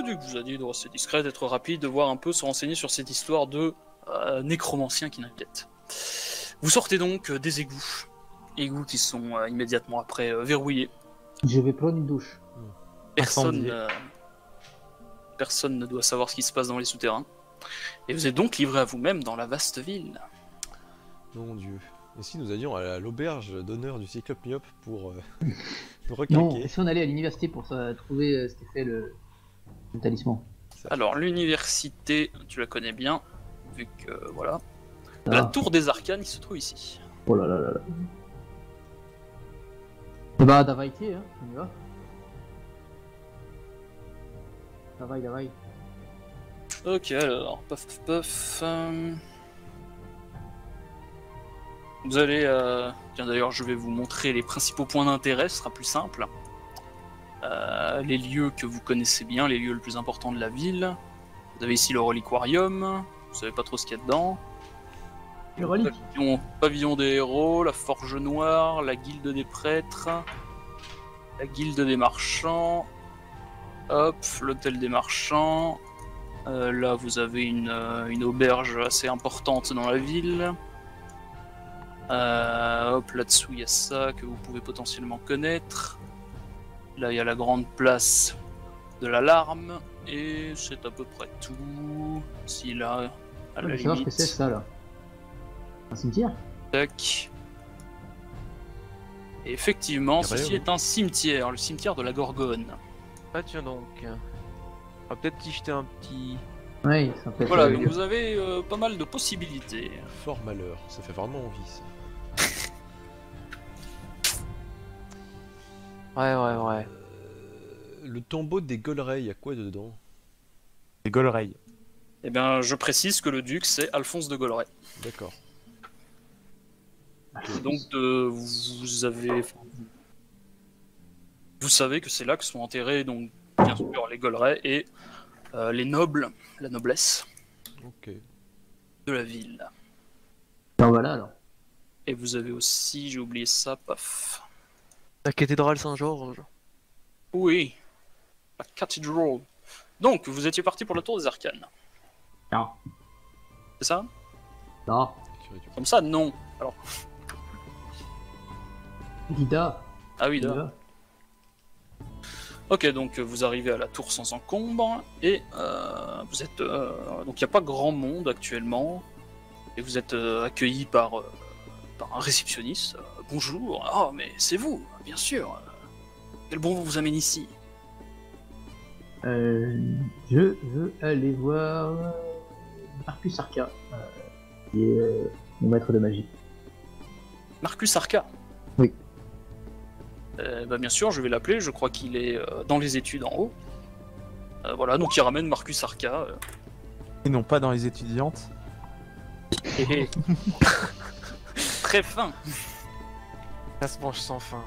duc vous a dit de rester discret, d'être rapide, de voir un peu, se renseigner sur cette histoire de nécromancien qui n'inquiète. Vous sortez donc des égouts qui sont immédiatement après verrouillés. Je vais prendre une douche. Personne ne doit savoir ce qui se passe dans les souterrains. Et vous êtes donc livré à vous-même dans la vaste ville. Mon dieu. Et si nous allions à l'auberge d'honneur du Cyclope Myope pour nous Non, requinquer? et si on allait à l'université pour trouver ce qui fait le talisman? Alors, l'université, tu la connais bien, vu que, voilà. Ah. La tour des arcanes qui se trouve ici. Oh là là là là. Et bah, Davaïté, hein, on y va. Davaï. Ok, alors, paf. Vous allez... Tiens, d'ailleurs, je vais vous montrer les principaux points d'intérêt, ce sera plus simple. Les lieux que vous connaissez bien, les lieux les plus importants de la ville. Vous avez ici le reliquarium, vous savez pas trop ce qu'il y a dedans. Le relique. Pavillon des héros, la forge noire, la guilde des prêtres, la guilde des marchands, hop, l'hôtel des marchands. Là, vous avez une auberge assez importante dans la ville. Hop, là-dessous, il y a ça que vous pouvez potentiellement connaître. Là, il y a la grande place de l'alarme. Et c'est à peu près tout. Si là, à la Je veux savoir ce limite. que c'est ça là. Un cimetière? Tac. Et effectivement, Y a rien, ceci est un cimetière, le cimetière de la Gorgone. Ah tiens donc. On va peut-être y jeter un petit... Oui, ça peut être. Voilà, donc vous avez pas mal de possibilités. Fort malheur, ça fait vraiment envie ça. Ouais. Le tombeau des Golleray, y a quoi dedans? Les Golleray. Eh bien, je précise que le duc, c'est Alphonse de Golleray. D'accord. Donc, vous savez que c'est là que sont enterrés, donc, bien sûr, les Golleray et les nobles, la noblesse Ok. de la ville. Ben voilà alors. Et vous avez aussi, j'ai oublié ça, paf. La cathédrale Saint-Georges. Oui, la cathédrale. Donc, vous étiez parti pour la tour des arcanes. Non. C'est ça? Non. Comme ça, non. Alors, Lida. ah oui, là. Lida. Ok, donc vous arrivez à la tour sans encombre et vous êtes donc il n'y a pas grand monde actuellement et vous êtes accueilli par un réceptionniste. Bonjour. Ah mais c'est vous, bien sûr. Quel bon vous amène ici? Je veux aller voir Marcus Arca, qui est mon maître de magie. Marcus Arca. Oui. Bah bien sûr, je vais l'appeler. Je crois qu'il est dans les études en haut. Voilà, donc il ramène Marcus Arca. Et non pas dans les étudiantes. Très fin. Ça se mange sans fin.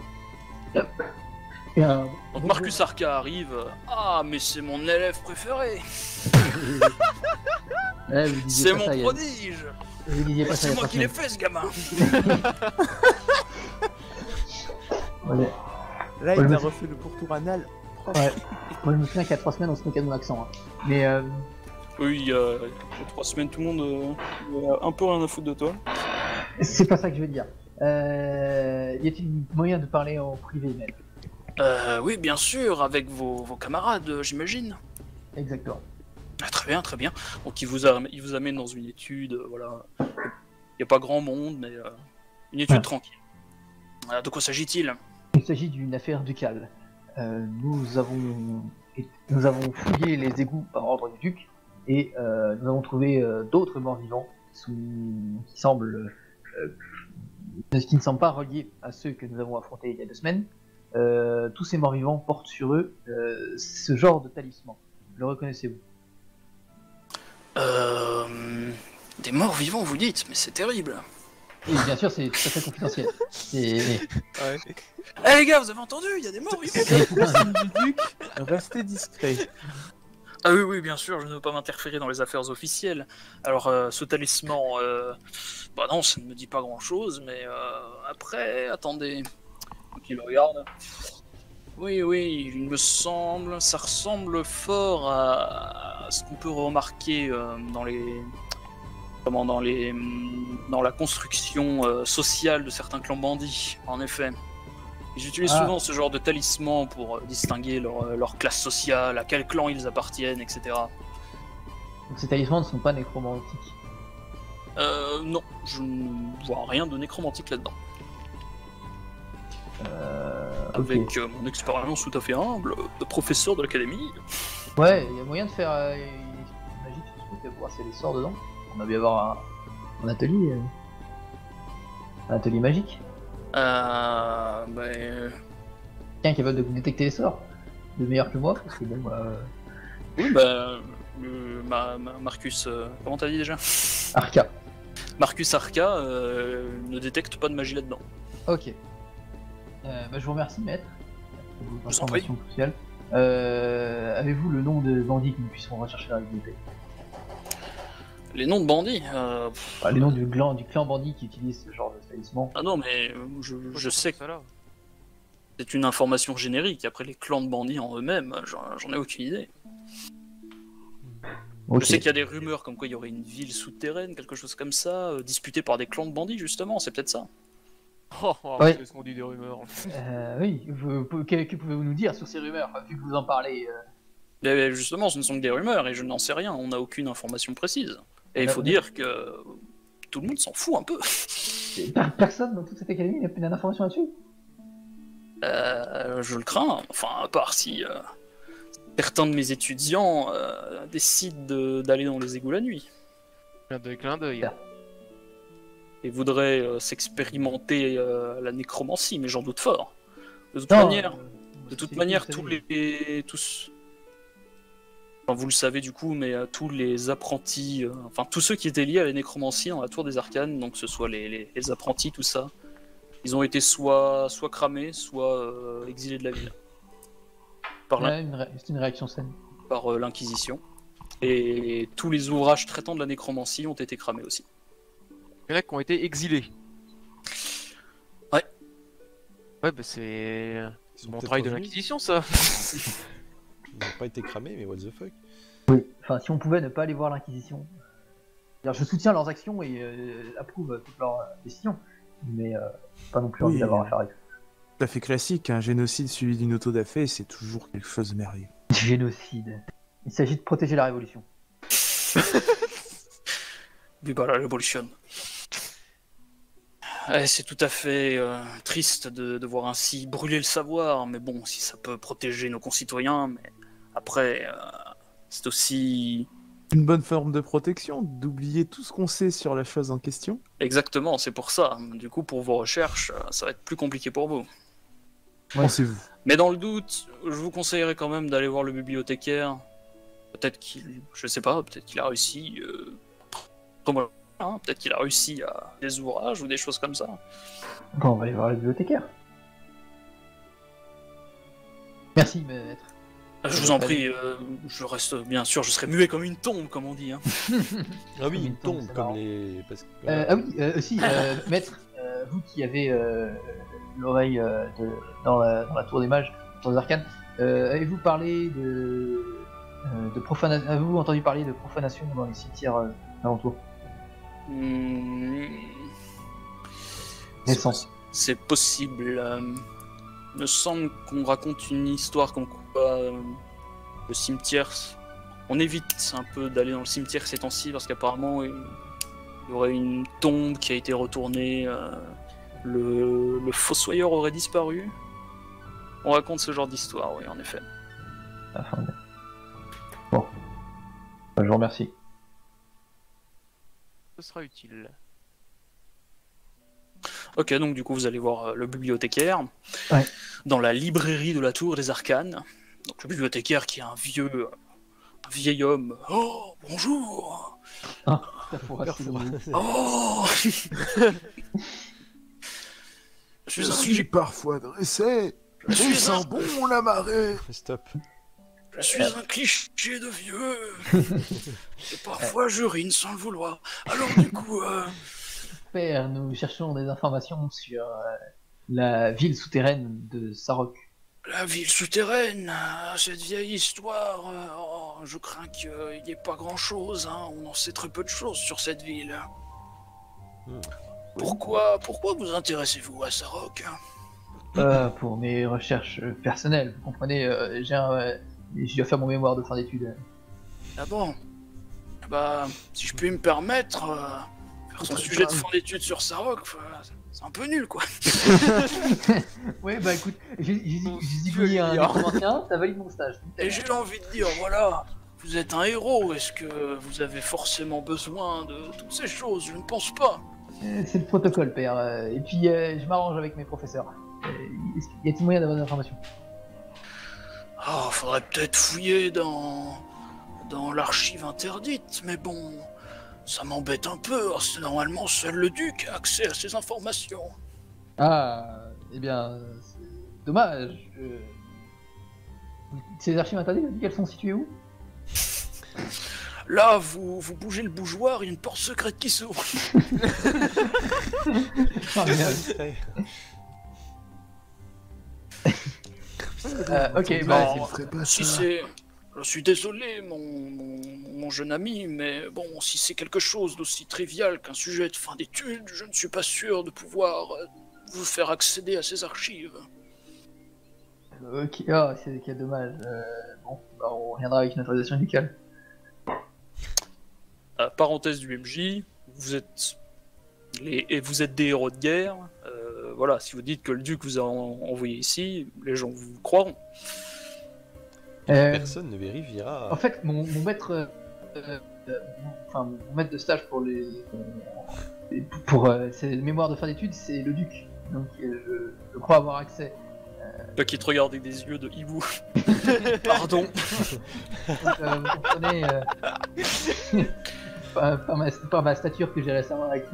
Et, Donc Marcus Arca arrive. Ah, mais c'est mon élève préféré. vous disiez C'est pas mon ça, Yann. prodige. Vous disiez pas ça. C'est il y a moi pas qui l'ai semaine. fait, ce gamin. Ouais. Là, Ouais, il mais- a refait le pourtour anal. Ouais. Moi je me souviens qu'il y a 3 semaines on se moquait de mon accent. Hein. Mais Oui, il y a 3 semaines, tout le monde a un peu rien à foutre de toi. c'est pas ça que je veux dire. Y a-t-il moyen de parler en privé même? Oui, bien sûr, avec vos camarades, j'imagine. Exactement. Ah, très bien, très bien. Donc il vous amène dans une étude, voilà. Il n'y a pas grand monde, mais une étude Ah. tranquille. De quoi s'agit-il? Il s'agit d'une affaire ducale. Nous avons fouillé les égouts par ordre du duc et nous avons trouvé d'autres morts-vivants qui ne semblent pas reliés à ceux que nous avons affrontés il y a 2 semaines. Tous ces morts-vivants portent sur eux ce genre de talisman. Le reconnaissez-vous? Des morts vivants, vous dites, mais c'est terrible. Oui, bien sûr, c'est tout à fait confidentiel. C'est... Eh les gars, vous avez entendu? Il y a des morts vivants. Consigne du duc, restez discret. Ah oui, oui, bien sûr, je ne veux pas m'interférer dans les affaires officielles. Alors, ce talisman, bah non, ça ne me dit pas grand-chose, mais après, attendez. Donc il regarde. Oui, oui, il me semble, ça ressemble fort à ce qu'on peut remarquer dans la construction sociale de certains clans bandits, en effet. Ils utilisent Ah. souvent ce genre de talisman pour distinguer leur classe sociale, à quel clan ils appartiennent, etc. Donc ces talismans ne sont pas nécromantiques. Non, je ne vois rien de nécromantique là-dedans. Ok. Avec mon expérience tout à fait humble de professeur de l'académie. Ouais, il y a moyen de faire une magique sur ce truc pour voir s'il y a des sorts dedans. On a dû avoir un atelier. Un atelier magique. Ben, Quelqu'un capable de détecter les sorts. De meilleur que moi, parce que bon, oui, bah, Marcus, comment t'as dit déjà? Arca. Marcus Arca ne détecte pas de magie là-dedans. Ok. Bah, je vous remercie, maître. Pour vos Je vous en prie. informations cruciales. Avez-vous le nom de bandits que nous puissions rechercher dans la bibliothèque? Les noms de bandits Les noms du clan bandit qui utilise ce genre de talisman. Ah non, mais je sais que Ça là. c'est une information générique. Après, les clans de bandits en eux-mêmes, j'en ai aucune idée. Ok. Je sais qu'il y a des rumeurs comme quoi il y aurait une ville souterraine, quelque chose comme ça, disputée par des clans de bandits, justement, c'est peut-être ça. Ouais. C'est ce qu'on dit des rumeurs. Oui, que pouvez-vous nous dire sur ces rumeurs, vu que vous en parlez Mais justement, ce ne sont que des rumeurs et je n'en sais rien, on n'a aucune information précise. Et il faut Ouais. dire que tout le monde s'en fout un peu. Personne dans toute cette académie n'a d'informations là-dessus? Je le crains, enfin, à part si certains de mes étudiants décident d'aller dans les égouts la nuit Clin d'œil. et voudraient s'expérimenter la nécromancie, mais j'en doute fort. De toute Non, manière, vous tous savez. tous, enfin, vous le savez du coup, mais tous les apprentis, enfin tous ceux qui étaient liés à la nécromancie dans la tour des arcanes, donc que ce soit les apprentis, tout ça, ils ont été soit cramés, soit exilés de la ville par Ouais, c'est une réaction saine. l'Inquisition. Et tous les ouvrages traitant de la nécromancie ont été cramés aussi. Il y en a qui ont été exilés. Ouais. Ouais, bah c'est Ils sont mon peut-être travail de revenus. l'Inquisition, ça. Ils n'ont pas été cramés, mais what the fuck. Oui. Enfin, si on pouvait ne pas aller voir l'Inquisition. Je soutiens leurs actions et approuve toutes leurs décisions, mais pas non plus envie Oui. d'avoir affaire avec eux. Tout à fait classique, un génocide suivi d'une autodafé, c'est toujours quelque chose de merveilleux. Génocide. Il s'agit de protéger la révolution. Viva la révolution. C'est tout à fait triste de voir ainsi brûler le savoir, mais bon, si ça peut protéger nos concitoyens, mais après, c'est aussi... Une bonne forme de protection, d'oublier tout ce qu'on sait sur la chose en question. Exactement, c'est pour ça. Du coup, pour vos recherches, ça va être plus compliqué pour vous. Pensez-vous. Mais dans le doute, je vous conseillerais quand même d'aller voir le bibliothécaire. Peut-être je sais pas, peut-être qu'il a réussi... peut-être qu'il a réussi à des ouvrages ou des choses comme ça. Bon, on va aller voir le bibliothécaire. Merci, maître. Je vous en prie, je reste bien sûr, je serai muet comme une tombe, comme on dit. Hein. Ah oui, Une une tombe, tombe c'est comme marrant. les. Parce que, Ah oui, aussi, maître, vous qui avez l'oreille dans la tour des mages, dans les arcanes, avez-vous parlé de profanation? Avez-vous entendu parler de profanation dans les cimetières alentours? Hmm, Naissance. C'est possible. Il me semble qu'on raconte une histoire comme quoi le cimetière. On évite un peu d'aller dans le cimetière ces temps-ci parce qu'apparemment il y aurait une tombe qui a été retournée. Le fossoyeur aurait disparu. On raconte ce genre d'histoire, oui, en effet. Enfin, bon. Je vous remercie. Ce sera utile. Ok, donc du coup vous allez voir le bibliothécaire Ouais. dans la librairie de la Tour des Arcanes. Donc le bibliothécaire qui est un vieil homme. Oh, bonjour. Oh. Je suis parfois dressé. bon la marée. Stop. Je suis un cliché de vieux. Et parfois je rine sans le vouloir. Alors du coup, Père, nous cherchons des informations sur la ville souterraine de Sarok. La ville souterraine, cette vieille histoire, je crains qu'il n'y ait pas grand-chose, hein. On en sait très peu de choses sur cette ville. Hmm. Pourquoi vous intéressez-vous à Sarok? Pour mes recherches personnelles, vous comprenez, je dois faire mon mémoire de fin d'études. Ah bon? Bah, si je puis me permettre, faire son sujet de fin d'études sur Sarok, c'est un peu nul, quoi. Ouais, bah écoute, j'ai zigouillé un ancien, ça valide mon stage. Et j'ai envie de dire, voilà, vous êtes un héros, est-ce que vous avez forcément besoin de toutes ces choses? Je ne pense pas. C'est le protocole, père. Et puis, je m'arrange avec mes professeurs. Y a-t-il moyen d'avoir des informations? Ah, faudrait peut-être fouiller dans l'archive interdite, mais bon, ça m'embête un peu, parce que normalement seul le duc a accès à ces informations. Ah, eh bien, c'est dommage. Ces archives interdites, elles sont situées où? Là, vous bougez le bougeoir, il y a une porte secrète qui s'ouvre. Ah, merde. Ok, bah, Si c'est... Je suis désolé, mon jeune ami, mais bon, si c'est quelque chose d'aussi trivial qu'un sujet de fin d'études, je ne suis pas sûr de pouvoir vous faire accéder à ces archives. ok, oh, c'est dommage. Bon, bah, on reviendra avec une autorisation médicale. Parenthèse du MJ, vous êtes des héros de guerre. Voilà, si vous dites que le duc vous a envoyé ici, les gens vous croiront. Personne ne vérifiera. En fait, mon maître, mon maître de stage pour ces mémoires de fin d'études, c'est le duc. Donc, je crois avoir accès. Toi qui te regardes avec des yeux de hibou. Pardon. Donc, vous comprenez, par ma stature que j'ai récemment acquis.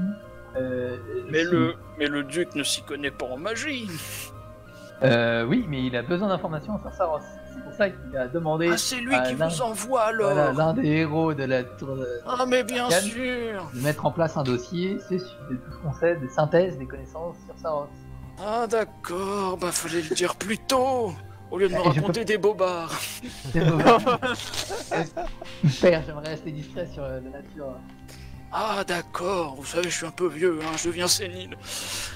Mais le duc ne s'y connaît pas en magie. Oui, mais il a besoin d'informations sur Saros. C'est pour ça qu'il a demandé. Ah, c'est lui qui vous envoie alors. Voilà, l'un des héros de la tour de. Ah, mais bien Yann, sûr. de mettre en place un dossier, c'est de tout ce qu'on sait, des synthèses, des connaissances sur Saros. Ah, d'accord, bah fallait le dire plus tôt. Au lieu de me Et je raconter des bobards. C'est mauvais. Père, j'aimerais rester discret sur la nature. Ah, d'accord, vous savez, je suis un peu vieux, hein, je deviens sénile.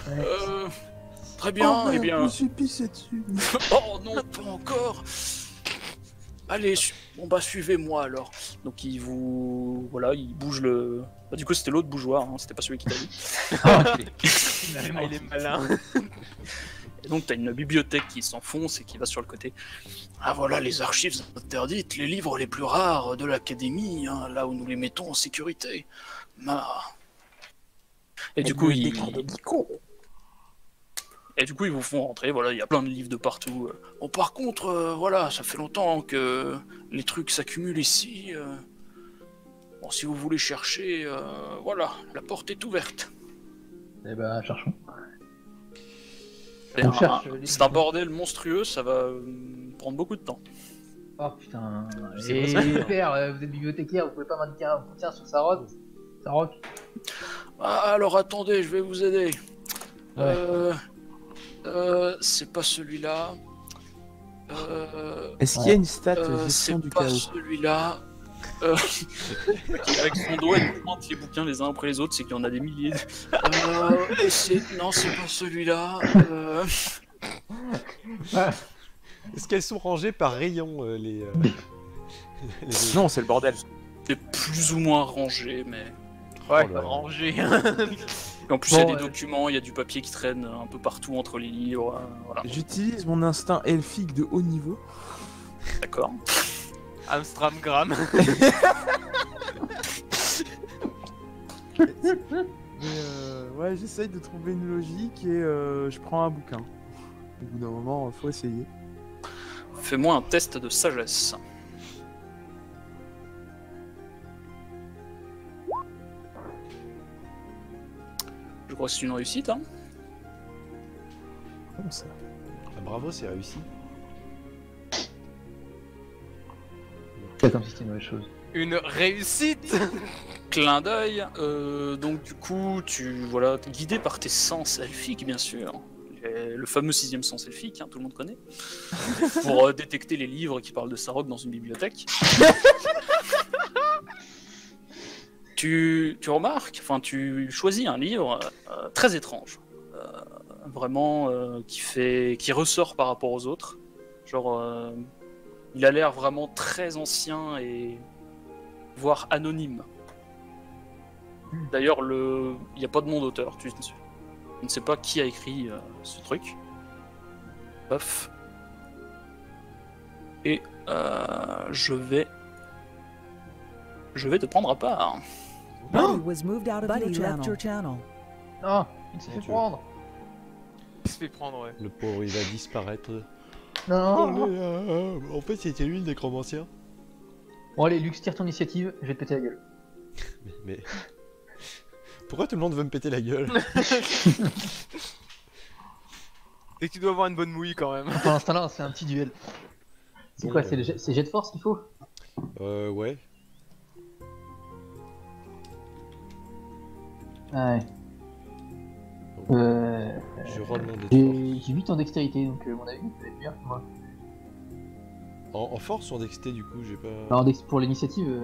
Ouais. Très bien, Oh, eh bien. je me suis pissé dessus. Oh non, pas encore. Allez, bon bah suivez-moi alors. Donc il vous... Voilà, il bouge le... Bah, du coup c'était l'autre bougeoir, hein, c'était pas celui qui t'a dit. Ah, il est malin. Et donc t'as une bibliothèque qui s'enfonce et qui va sur le côté. Ah voilà les archives interdites, les livres les plus rares de l'académie, hein, là où nous les mettons en sécurité. Et du coup ils vous font rentrer, voilà, il y a plein de livres de partout. Bon par contre, voilà, ça fait longtemps que les trucs s'accumulent ici. Bon si vous voulez chercher, voilà, la porte est ouverte. Eh ben, cherchons. C'est On cherche c'est un bordel monstrueux, ça va prendre beaucoup de temps. Oh putain. C'est Et pas ça. père, vous êtes bibliothécaire, vous pouvez pas m'indiquer un contient sur Sarok? Ah, alors attendez, je vais vous aider. Ouais. C'est pas celui-là. Est-ce qu'il y a une stat C'est gestion du pas chaos? celui-là. Avec son doigt, il pointe les bouquins les uns après les autres, c'est qu'il y en a des milliers. Non, c'est pas celui-là. Est-ce qu'elles sont rangées par rayon les Non, c'est le bordel. C'est plus ou moins rangé, mais. Ouais, Oh là là. rangé. Et en plus, il y a Bon, des documents, il y a du papier qui traîne un peu partout entre les livres. Voilà, J'utilise mon instinct elfique de haut niveau. d'accord. Amstramgram. Mais ouais, j'essaye de trouver une logique et je prends un bouquin. Au bout d'un moment, faut essayer. Fais-moi un test de sagesse. Je crois que c'est une réussite, hein. Comment ça? Ah, bravo, c'est réussi. C'est comme si c'était une mauvaise chose. Une réussite. Clin d'œil. Donc du coup, voilà, guidé par tes sens elfiques, bien sûr, Le fameux sixième sens elfique, hein, tout le monde connaît, pour détecter les livres qui parlent de Sarok dans une bibliothèque. Tu remarques, enfin tu choisis un livre très étrange, vraiment qui ressort par rapport aux autres. Genre, il a l'air vraiment très ancien et voire anonyme. D'ailleurs, il n'y a pas de nom d'auteur. Tu ne sais pas qui a écrit ce truc. Paf. Et je vais te prendre à part. Buddy was moved out of Buddy your left your channel. channel. Non, il s'est fait Dieu. prendre. Il se fait prendre, ouais. Le pauvre, il va disparaître. Non. En fait, c'était lui le nécromancien. Bon allez, Lux, tire ton initiative, je vais te péter la gueule. Mais... Pourquoi tout le monde veut me péter la gueule? Et que tu dois avoir une bonne mouille quand même. Pour l'instant là, c'est un petit duel. C'est Bon, quoi, c'est jet de force qu'il faut? Ouais. Ouais. Je roule mon dé de force. J'ai 8 en dextérité, donc à mon avis, ça va être bien pour moi. En force ou en dexté du coup, j'ai pas... Alors pour l'initiative,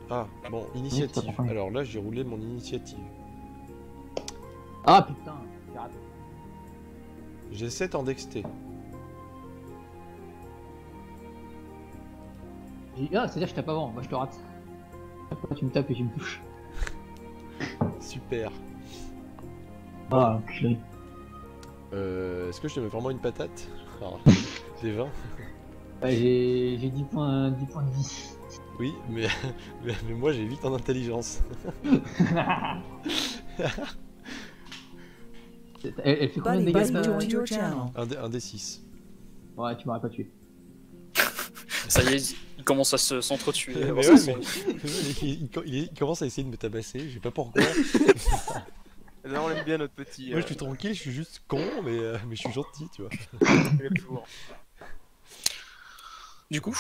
Ah, bon, Oui, initiative. c'est pas Alors là, j'ai roulé mon initiative. ah putain, j'ai raté. J'ai 7 en dexté. Ah, c'est-à-dire que je tape avant, moi je te rate. Après tu me tapes et tu me touches. Super. Ah, enculé. Est-ce que je te mets vraiment une patate? Ah, des 20? Ouais, j'ai 10 points de vie. Oui, mais, mais moi j'ai 8 en intelligence. Elle fait combien de Buddy, dégâts Buddy ça joined your channel. Un des 6. Ouais, tu m'aurais pas tué. Ça y est, il commence à s'entretuer. Mais Alors, ouais, ça sent- il commence à essayer de me tabasser, je sais pas pourquoi. Là, on aime bien notre petit. Moi je suis tranquille, je suis juste con, mais je suis gentil, tu vois. Tour. Du coup,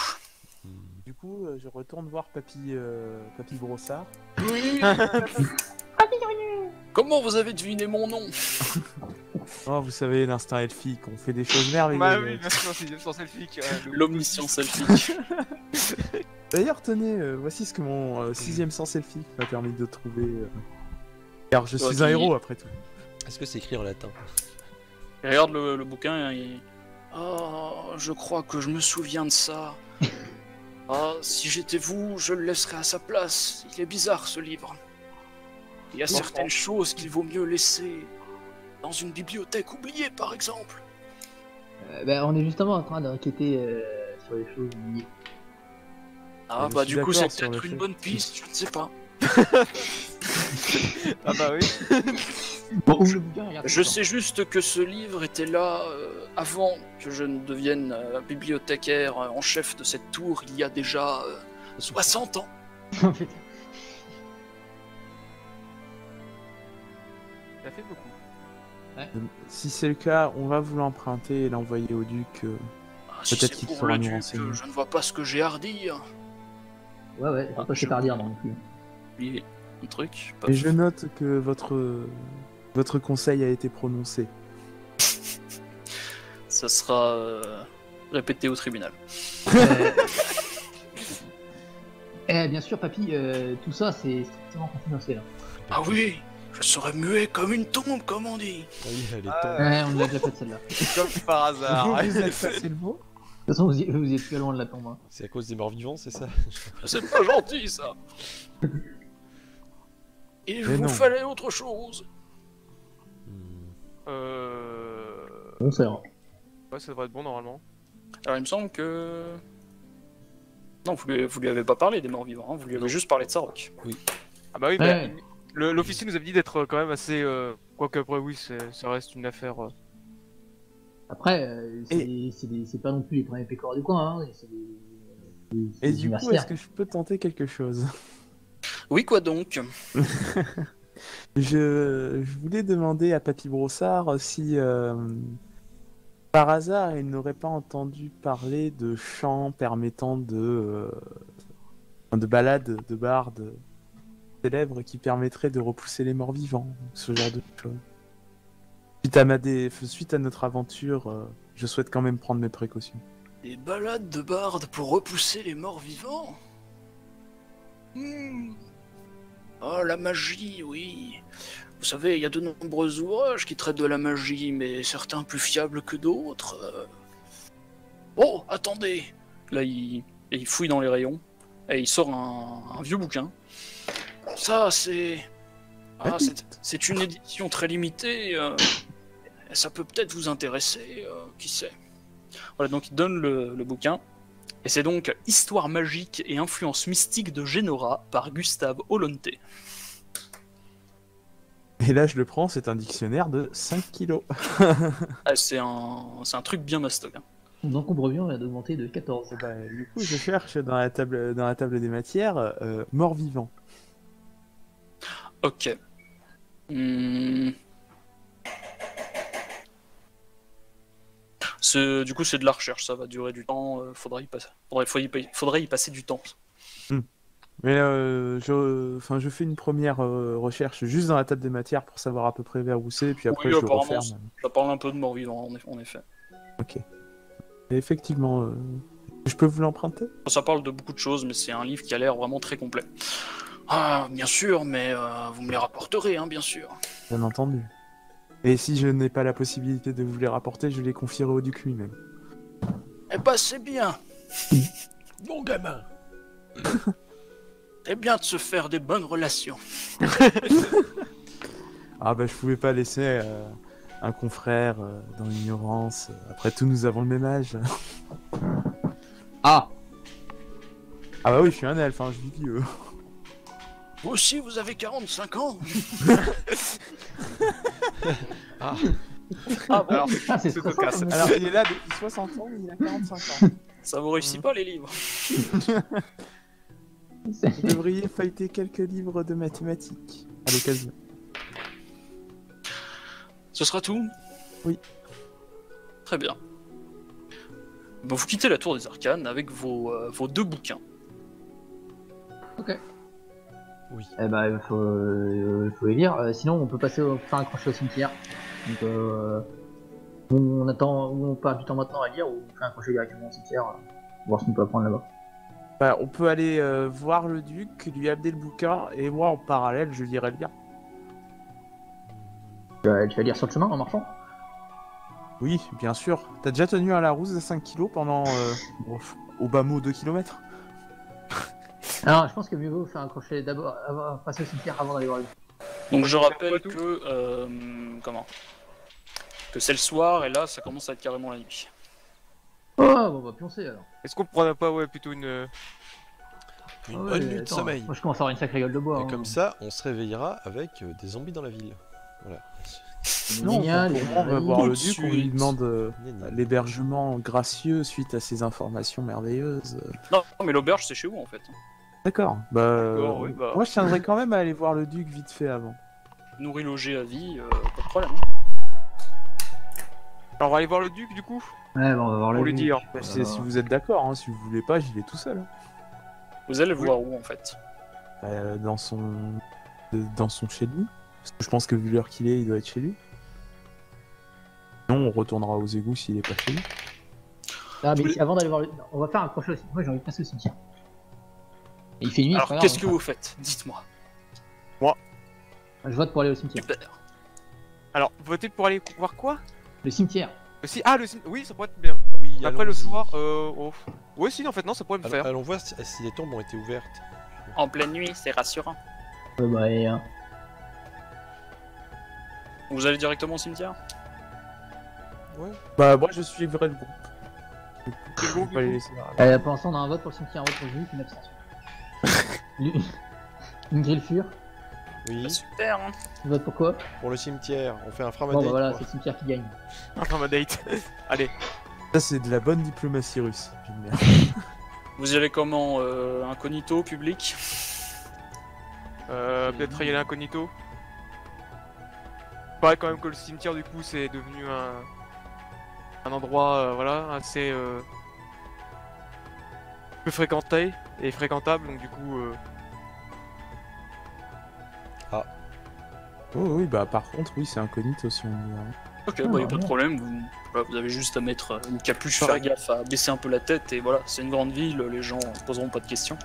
Du coup, je retourne voir Papy Brossard. comment vous avez deviné mon nom? Oh, vous savez, l'instinct elfique, on fait des choses merveilleuses. Bah oui, bien sûr, sixième sens elfique. L'omniscience elfique. D'ailleurs, tenez, voici ce que mon sixième sens elfique m'a permis de trouver. Car je suis un héros après tout. Est-ce que c'est écrit en latin? Il regarde le bouquin et... Oh, je crois que je me souviens de ça. Ah, si j'étais vous, je le laisserais à sa place. Il est bizarre ce livre. Il y a certaines choses qu'il vaut mieux laisser dans une bibliothèque oubliée, par exemple. Bah, on est justement en train d'enquêter sur les choses oubliées. Ah, Je bah suis du coup, d'accord c'est sur peut-être le une fait. bonne piste, je ne sais pas. Ah bah oui. Bon, ouvre le bouquin, regarde. Je sais juste que ce livre était là avant que je ne devienne bibliothécaire en chef de cette tour il y a déjà 60 ans. En fait, Ça fait beaucoup. Si c'est le cas, on va vous l'emprunter et l'envoyer au duc. Ah, si Peut-être c'est qu'il pour saura le nous duc, renseigner. je ne vois pas ce que j'ai à redire. ouais, c'est pas je- c'est à dire non plus. Oubliez un truc. Et je note que votre conseil a été prononcé. Ça sera répété au tribunal. Bien sûr, papy, tout ça c'est strictement confidentiel. Ah oui, je serai muet comme une tombe, comme on dit. Oui, elle est Ah. tombée. Ouais, on l'a déjà fait celle-là. De Comme par hasard. Vous êtes passé le mot. toute façon, vous êtes plus loin de la tombe. Hein. C'est à cause des morts vivants, c'est ça? C'est pas gentil ça. Il Mais vous non. fallait autre chose. Bon, ça ira. Ouais, ça devrait être bon normalement. Alors il me semble que... Non, vous lui avez pas parlé des morts vivants, hein, vous lui avez juste parlé de Sarok. Ah bah oui, Ouais. l'officier nous avait dit d'être quand même assez. Quoique après, oui, ça reste une affaire. Après, c'est pas non plus les premiers pécores du coin. Hein. C'est Et des du coup, est-ce mercenaires. que je peux tenter quelque chose? Oui, quoi donc? Je voulais demander à Papy Brossard si, par hasard, il n'aurait pas entendu parler de chants permettant de balades de bardes célèbres qui permettraient de repousser les morts vivants, ce genre de choses. Suite à notre aventure, je souhaite quand même prendre mes précautions. Des balades de bardes pour repousser les morts vivants. Oh, la magie, oui. Vous savez, il y a de nombreux ouvrages qui traitent de la magie, mais certains plus fiables que d'autres. Oh, attendez. Là, il fouille dans les rayons et il sort un vieux bouquin. Ça, c'est une édition très limitée. Ça peut peut-être vous intéresser, qui sait. Voilà, donc il donne le bouquin. Et c'est donc Histoire magique et influence mystique de Genora par Gustave Ollonte. Et là, je le prends, c'est un dictionnaire de 5 kilos. Ah, c'est un truc bien mastoc. Hein. Mon encombrement vient d'augmenter de 14. Bah, du coup, je cherche dans la table des matières mort-vivant. Ok. Du coup, c'est de la recherche, ça va durer du temps. Faudrait y passer du temps. Mais je fais une première recherche juste dans la table des matières pour savoir à peu près vers où c'est, puis après Oui, je le apparemment, referme. ça parle un peu de mort-vivant, en effet. Ok. Et effectivement, je peux vous l'emprunter? Ça parle de beaucoup de choses, mais c'est un livre qui a l'air vraiment très complet. Ah, bien sûr, mais vous me les rapporterez, hein, bien sûr. Bien entendu. Et si je n'ai pas la possibilité de vous les rapporter, je les confierai au duc lui-même. Eh ben, c'est bien. Bon gamin. C'est bien de se faire des bonnes relations. Ah bah je pouvais pas laisser un confrère dans l'ignorance. Après tout, nous avons le même âge. Ah Ah bah oui, je suis un elfe, hein, je vis vieux. Vous aussi, vous avez 45 ans. Ah, Ah bon, Alors, Ah, c'est c'est trop cocasse. fort, Alors il est là depuis 60 ans, mais il a 45 ans. ça vous réussit pas, les livres. Vous devriez feuilleter quelques livres de mathématiques à l'occasion. Ce sera tout? Oui. Très bien. Bon, vous quittez la tour des arcanes avec vos 2 bouquins. Ok. oui. Eh bah, il faut les lire. Sinon, on peut faire un crochet au cimetière. Donc, on attend, ou on perd du temps maintenant à lire, ou on fait un crochet directement au cimetière, voir ce qu'on peut apprendre là-bas. Bah, on peut aller voir le duc, lui amener le bouquin, et moi en parallèle, je lirai le bien. Tu vas lire sur le chemin en marchant? Oui, bien sûr. T'as déjà tenu un Larousse à 5 kilos pendant, au bas mot, 2 km? Alors, je pense que mieux vaut faire un crochet d'abord, passer au cimetière avant d'aller voir le. Donc je rappelle tout. que que c'est le soir et là ça commence à être carrément la nuit. Oh, bon, bah, pioncer alors. Est-ce qu'on prendrait pas plutôt une. Une Ah ouais, bonne nuit de attends, sommeil. Moi, je commence à avoir une sacrée gueule de bois. Et hein. comme ça, on se réveillera avec des zombies dans la ville. Voilà. Non, Génial, pour moi, on va et- voir Tout le de duc, on lui suite. demande Gna, gna. l'hébergement gracieux suite à ces informations merveilleuses. Non, mais l'auberge c'est chez vous en fait. D'accord. Bah, D'accord, oui, bah. moi je tiendrais quand même à aller voir le duc vite fait avant. Nourri, logé à vie, pas de problème. Alors, on va aller voir le duc du coup Ouais, bon, on va voir pour le lui duc. dire. Bah, si vous êtes d'accord, hein, si vous voulez pas, j'y vais tout seul. Hein. Vous allez le Oui. voir où en fait? Dans son chez lui. Parce que je pense que vu l'heure qu'il est, il doit être chez lui. Sinon, on retournera aux égouts s'il est pas chez lui. Ah, mais avant d'aller voir le. On va faire un crochet aussi. Moi, j'ai envie de passer au cimetière. Et il fait nuit, Alors c'est pas qu'est-ce grave, que vous faites? Dites-moi. Je vote pour aller au cimetière. Super. Alors, votez pour aller voir quoi? Le cimetière. Oui, ça pourrait être bien. Oui, Après le allons-y. soir, ouais, si, en fait, non, ça pourrait me faire. Allons voir si les tombes ont été ouvertes. En pleine nuit, c'est rassurant. Bah, et, Vous allez directement au cimetière? Ouais. Bah, moi je suivrai le groupe. C'est Je bon, vais pas les du laisser. pour l'instant, on a un vote pour le cimetière, un vote pour le duc, une abstention. Une grille fure. Oui, Bah, super. Hein. Tu votes pour quoi? pour le cimetière, on fait un Bon, framadate. bah voilà, quoi. c'est le cimetière qui gagne. Enfin, ma date. Allez. Ça, c'est de la bonne diplomatie russe. J'aime bien. Vous y allez comment? Incognito, public? Peut-être y aller incognito. Pareil quand même que le cimetière du coup c'est devenu un endroit voilà assez peu fréquenté et fréquentable donc du coup Oh, oui, bah par contre, oui, c'est incognito si on y va. Ok, bah y a pas de problème, vous avez juste à mettre une capuche, faire gaffe à baisser un peu la tête, et voilà, c'est une grande ville, les gens poseront pas de questions.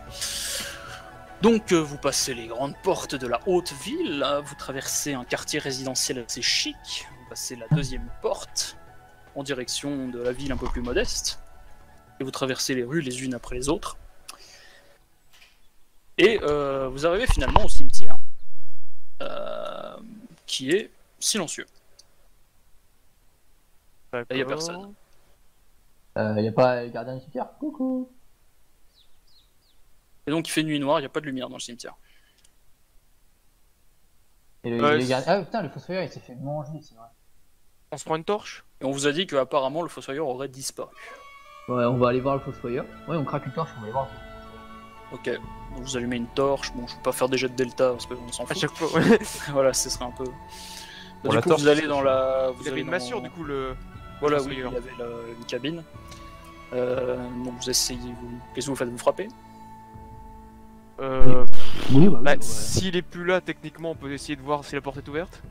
Donc vous passez les grandes portes de la haute ville, vous traversez un quartier résidentiel assez chic, vous passez la deuxième porte, en direction de la ville un peu plus modeste, et vous traversez les rues les unes après les autres. Et vous arrivez finalement au cimetière, qui est silencieux. Il y a personne. Y a pas le gardien du cimetière? Coucou. Et donc il fait nuit noire, il n'y a pas de lumière dans le cimetière. Et le, Ouais, le gardien... Ah putain, le fossoyeur il s'est fait manger, c'est vrai. On se prend une torche? Et on vous a dit qu'apparemment le fossoyeur aurait disparu. Ouais, on va aller voir le fossoyeur. Ouais, on craque une torche, on va aller voir. Ok, donc vous allumez une torche, bon je vais pas faire des jets de delta parce qu'on s'en À fout. chaque fois, ouais. Voilà, ce serait un peu... Bon, du la coup torche, vous allez c'est dans chaud. la... Vous Il avait allez une dans- massure du coup le. Voilà, le oui, il y fossoyeur. avait une cabine. Donc vous essayez... Qu'est-ce que vous faites? Vous frappez? Oui, bah, Bah, ouais. s'il est plus là, techniquement, on peut essayer de voir si la porte est ouverte.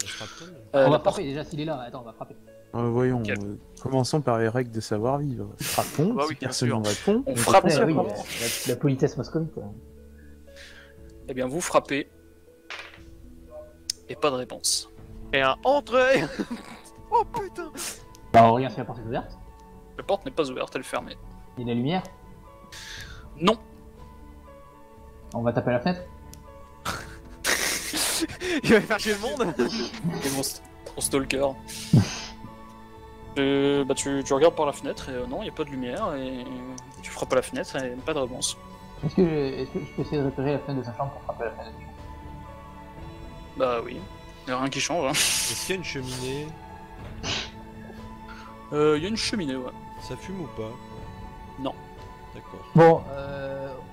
On se rappelle. On La va porte- frapper déjà s'il est là. Attends, on va frapper. Voyons, Ok. commençons par les règles de savoir-vivre. Frappons, Bah oui, si bien personne sûr. ne répond. On frappe, Ouais, ça oui, commence. la politesse moscovite. Eh bien vous frappez. Et pas de réponse. Et un entrée. Oh putain. Bah, on regarde si la porte est ouverte. La porte n'est pas ouverte, elle est fermée. Il y a la lumière. Non. On va taper à la fenêtre. Il va faire chier le monde. Et mon stalker. Bah tu regardes par la fenêtre et non, il n'y a pas de lumière et tu frappes à la fenêtre et pas de réponse. Est-ce que je peux essayer de repérer la fenêtre de sa chambre pour frapper à la fenêtre? Bah oui, il n'y a rien qui change. Est-ce qu'il y a une cheminée? Il y a une cheminée, ouais. Ça fume ou pas? Non. D'accord. Bon,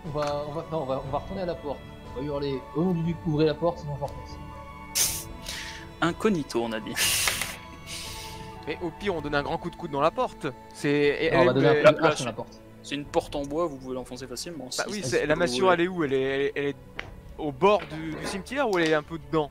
on va retourner à la porte. On va hurler. Au nom du duc, ouvrez la porte, sinon j'enfonce. Incognito, on a dit. Mais au pire, on donne un grand coup de coude dans la porte. C'est. On va donner un là, coup de là, hache sur la porte. C'est une porte en bois, vous pouvez l'enfoncer facilement. Bah si- oui, si c'est... vous la le massure, voulez. elle est où? Elle est au bord du cimetière ou elle est un peu dedans?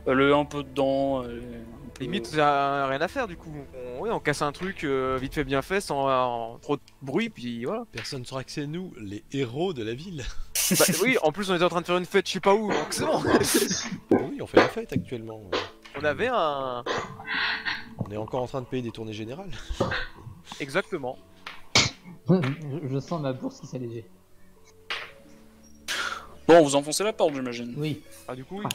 Elle est un peu dedans. Elle est un peu- Limite, ça a rien à faire du coup. On casse un truc vite fait, bien fait, sans trop de bruit, puis voilà. Personne ne saura que c'est nous, les héros de la ville. Bah oui, en plus, on était en train de faire une fête, je sais pas où, donc c'est bon. Oui, on fait la fête actuellement. On avait un. On est encore en train de payer des tournées générales. Exactement. Je sens ma bourse qui s'allégeait. Bon, vous enfoncez la porte, j'imagine. Oui. Ah, du coup, oui.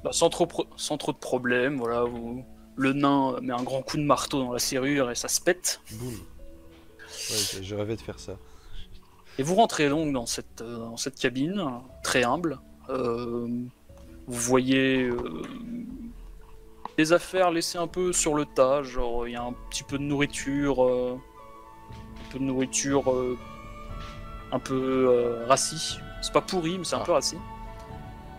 Bah, sans trop de problèmes, voilà. Le nain met un grand coup de marteau dans la serrure et ça se pète. Boum. Ouais, je rêvais de faire ça. Et vous rentrez donc dans cette cabine, très humble. Vous voyez des affaires laissées un peu sur le tas, genre il y a un petit peu de nourriture, un peu rassis. C'est pas pourri, mais c'est un peu rassis.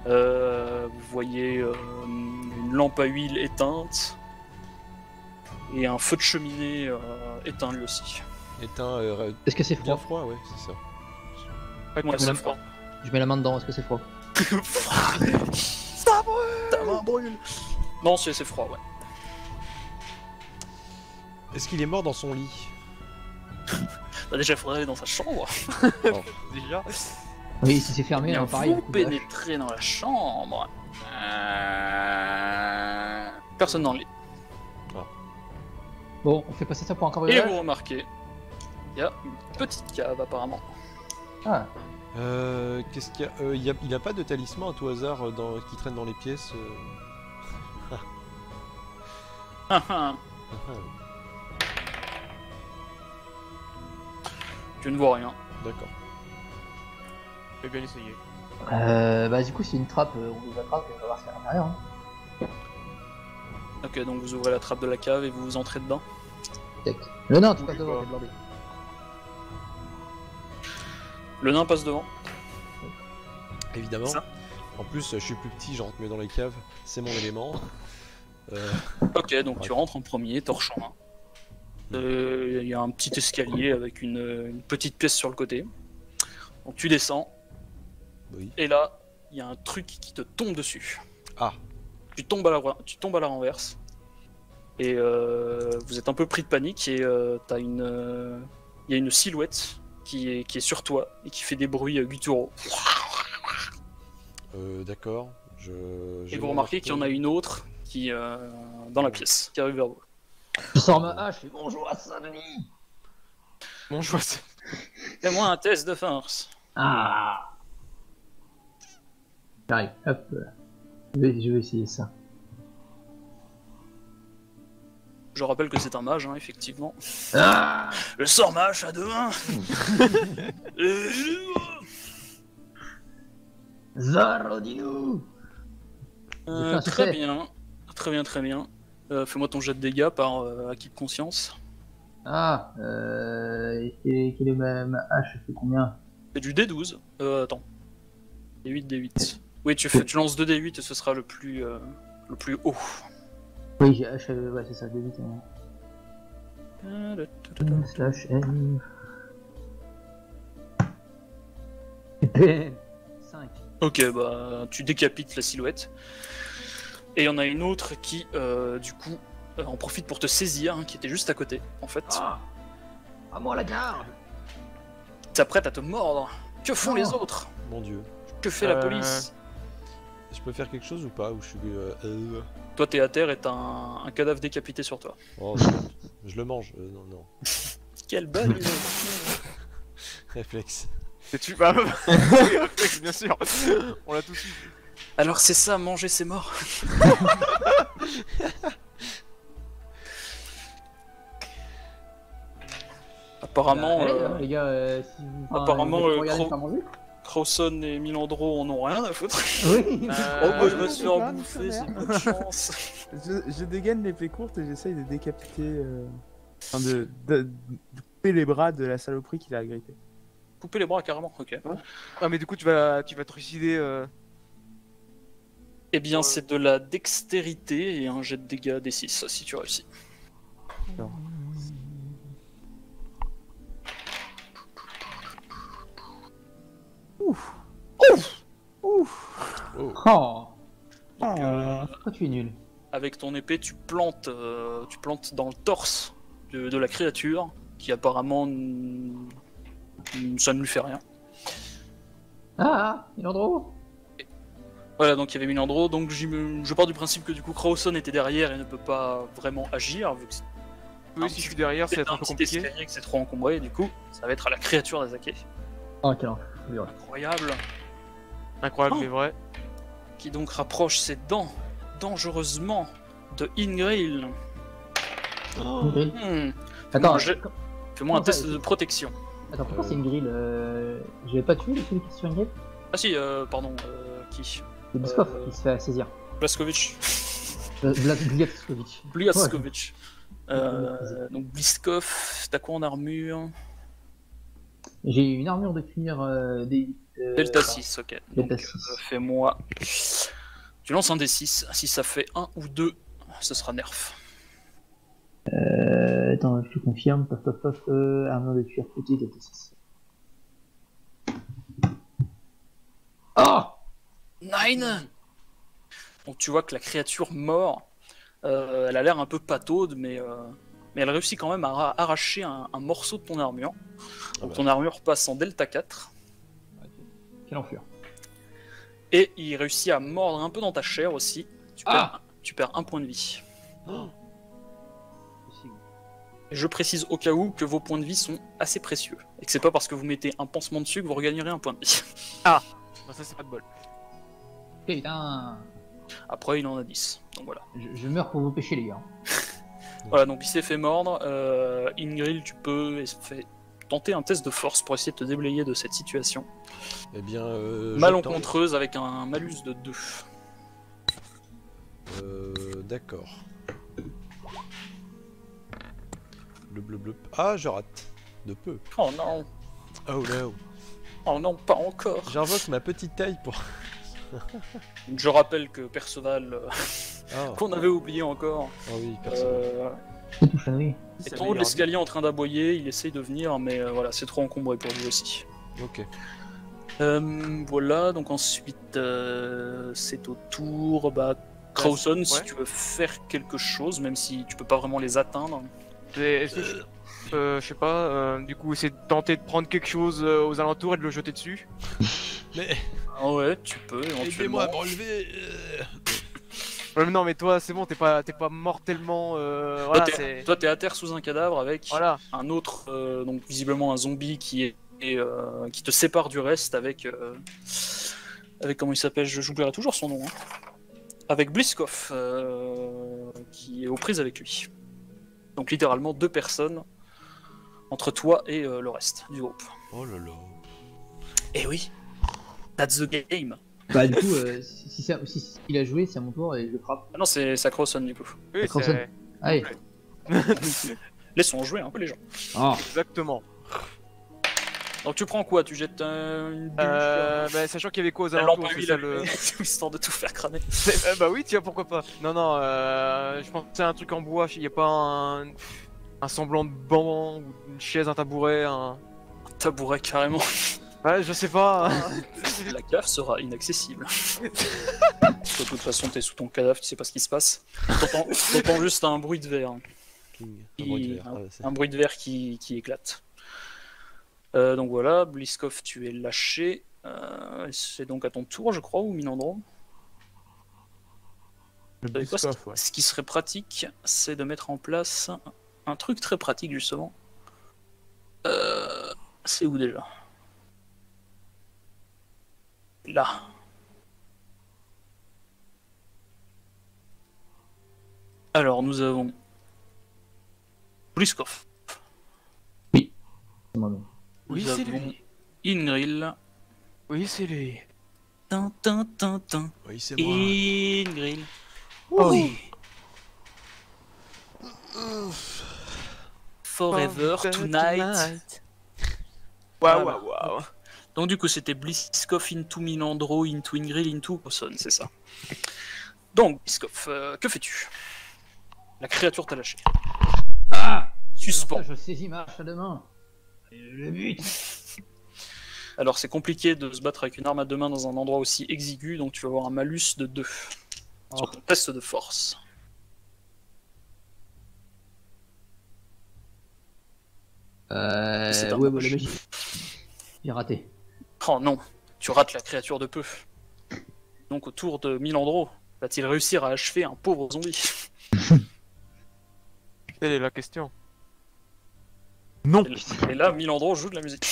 Vous voyez une lampe à huile éteinte et un feu de cheminée éteint lui aussi. Éteint, Est-ce que c'est bien froid? froid, ouais, c'est ça. Ouais, c'est froid. Je mets la main dedans, est-ce que c'est froid? Ça brûle! Ta main brûle! Non, c'est froid, ouais. Est-ce qu'il est mort dans son lit? Bah déjà, il faudrait aller dans sa chambre. Déjà. Oui, si c'est fermé, Bien, pareil. vous un coup de hache. pénétrez dans la chambre. Personne dans le lit. Bon, on fait passer ça pour un Et cambriolage. vous remarquez, il y a une petite cave apparemment. Ah, Qu'est-ce qu'il y a, il a pas de talisman à tout hasard qui traîne dans les pièces Tu ne vois rien. D'accord. J'ai bien essayé. bah du coup, c'est une trappe, on nous attrape et on va voir ce qu'il y a à l'intérieur. Hein. Ok, donc vous ouvrez la trappe de la cave et vous entrez dedans. Tac. Le nain, tu Oui, passes devant, bah. t'es blindé. Le nain passe devant. Évidemment. Ça. En plus, je suis plus petit, je rentre mieux dans les caves. C'est mon élément. Ok, donc tu rentres en premier, torche en main. Il y a un petit escalier avec une petite pièce sur le côté. Donc tu descends, Oui. et là, il y a un truc qui te tombe dessus. Ah. Tu tombes à la renverse. Et vous êtes un peu pris de panique et t'as il y a une silhouette qui est sur toi et qui fait des bruits gutturaux. D'accord. Et vous remarquez qu'il y en a une autre qui dans la pièce, qui arrive vers vous. Je sors ma hache et bonjour à Saint-Denis. Bonjour. Fais-moi un test de force. Ah. J'arrive, hop. Je vais essayer ça. Je rappelle que c'est un mage, hein, effectivement. Ah. Je sors ma hache à deux mains. Zarodinu. Très bien. Très bien, très bien. Fais-moi ton jet de dégâts par acquis de conscience. Ah, quelle est ma hache? C'est combien? C'est du D12. Attends. D8, D8. Oui, tu lances 2 D8 et ce sera le plus haut. Oui, j'ai hache, ouais, c'est ça, D8. Slash N. 5. Ok, bah tu décapites la silhouette. Et il y en a une autre qui, du coup, en profite pour te saisir, hein, qui était juste à côté, en fait. Ah, à moi la garde. S'apprête à te mordre. Que font les autres? Mon dieu. Que fait la police? Je peux faire quelque chose ou pas? Ou je suis. Toi, t'es à terre et t'as un cadavre décapité sur toi. Oh, je le mange. Non, non. Quelle bonne idée. Réflexe. C'est-tu bah, oui, réflexe, bien sûr. On l'a tous eu. Alors c'est ça, manger c'est mort. Apparemment, les gars, si vous. apparemment, regardez faire manger. Crowson et Milandro en ont rien à foutre. Oui. Oh, moi je me suis putain, en bouffer, sa c'est mère. pas de chance. Je dégaine l'épée courte et j'essaye de décapiter. Enfin, de couper les bras de la saloperie qui l'a agrippé. Couper les bras carrément, ok. Ah, mais du coup, tu vas te trucider. Eh bien, c'est de la dextérité et un jet de dégâts D6 si tu réussis. Alors. Ouf. Ouf. Ouf. Oh. Oh, Donc, pourquoi tu es nul? avec ton épée, tu plantes dans le torse de la créature qui apparemment ça ne lui fait rien. Ah, Milandro. Voilà, donc il y avait Milandro, donc je pars du principe que du coup Crowson était derrière et ne peut pas vraiment agir, vu que c'est Oui, si je suis derrière, ça va être un peu petit compliqué. escalier que c'est trop encombré, du coup ça va être à la créature d'attaquer. Oh, quel enfer. Incroyable, Incroyable, Oh. mais vrai. qui donc rapproche ses dents dangereusement de Ingrid. Une grille. Fais-moi Attends, un jet- fais-moi un comment test ça- de protection. attends, pourquoi c'est une grille? Je vais pas tuer celui qui est sur une grille? Ah si, pardon, qui? C'est Biskov Euh, qui se fait saisir. Blaskovic. Bliaskovic. Bliaskovic. Donc Bliskov, t'as quoi en armure? J'ai une armure de cuir Delta 6, ok. Donc Delta 6. fais-moi... Tu lances un D6, si ça fait 1 ou 2, ce sera nerf. Attends, je te confirme. Paf, paf, paf. Armure de cuir petit, Delta 6. Oh! 9. Donc tu vois que la créature mord, elle a l'air un peu pataude, mais elle réussit quand même à arracher un morceau de ton armure. Donc bah. ton armure passe en Delta 4. Quelle enflure. Et il réussit à mordre un peu dans ta chair aussi. Tu perds un point de vie. Et je précise au cas où que vos points de vie sont assez précieux. Et que c'est pas parce que vous mettez un pansement dessus que vous regagnerez un point de vie. Bah, ça, c'est pas de bol. Putain! Après, il en a 10. Donc voilà. Je meurs pour vos péchés, les gars. Voilà, donc il s'est fait mordre. Ingrid, tu peux tenter un test de force pour essayer de te déblayer de cette situation. Eh bien. Malencontreuse avec un malus de 2. D'accord. Bleu. Ah, je rate. De peu. Oh non! Oh no. Oh non, pas encore! J'invoque ma petite taille pour. Je rappelle que Perceval, Ah, qu'on avait oublié encore, ah oui, personne. C'est tout chanoui. est en haut de l'escalier en train d'aboyer, il essaye de venir, mais voilà, c'est trop encombré pour lui aussi. Ok. Voilà, donc ensuite c'est au tour Crowson, si ouais. tu veux faire quelque chose, même si tu peux pas vraiment les atteindre. Est-ce que je sais pas, du coup, essayer de tenter de prendre quelque chose aux alentours et de le jeter dessus. Mais Ah ouais, tu peux aidez-moi éventuellement. à me relever. Ouais, mais non, mais toi, c'est bon, t'es pas mortellement. Toi, Voilà, t'es- c'est. toi, t'es à terre sous un cadavre avec Voilà. un autre, donc visiblement un zombie qui te sépare du reste avec comment il s'appelle, j'oublierai toujours son nom. Hein. Avec Bliskov qui est aux prises avec lui. Donc littéralement 2 personnes entre toi et le reste du groupe. Oh là là. Et oui, that's the game. Bah, du coup, si il a joué, c'est à mon tour et je le frappe. Ah non, c'est Crowson du coup. Oui, Crowson. c'est. Allez. Laissons jouer un peu les gens. Oh. Exactement. Donc tu prends quoi? Tu jettes une bûche Bah, sachant qu'il y avait quoi aux la lampe alentours, à c'est huile ça le. allumée, histoire de tout faire cramer. Bah oui, tiens, pourquoi pas. Non, non, je pense que c'est un truc en bois, il y a pas un semblant de banc, ou une chaise, un tabouret, un. Tabouret carrément. Ouais, je sais pas. La cave sera inaccessible. De toute façon, t'es sous ton cadavre, tu sais pas ce qui se passe. T'entends juste un bruit de verre. King. Qui- Un bruit de verre. Ah, c'est- Un bruit de verre qui éclate. Donc voilà, Bliskov, tu es lâché. C'est donc à ton tour, je crois, ou Minandro. Le Vous savez quoi, Bliskov, ouais. Ce qui serait pratique, c'est de mettre en place un truc très pratique, justement. C'est où déjà? Là. Alors, nous avons Bliskov. C'est moi-même. Oui, Nous c'est avons lui. Ingril. Oui, c'est lui. Tin, tin, tin, tin. Oui, c'est moi. Ingril. Oh. Oui. Forever Tonight. Waouh, Voilà. waouh, waouh. Donc du coup c'était Bliskov into Minandro into Ingril into Crowson, c'est ça. Donc Bliskov, que fais-tu? La créature t'a lâché. Ah. Suspend. Alors ça, je saisis ma hache à deux mains. Et le but. Alors c'est compliqué de se battre avec une arme à deux mains dans un endroit aussi exigu, donc tu vas avoir un malus de 2 sur ton test de force. C'est un Ouais, moche. la magie. J'ai raté. Oh non, tu rates la créature de peu. Donc au tour de Milandro, va-t-il réussir à achever un pauvre zombie? Telle est la question. Non. Et là, Milandro joue de la musique.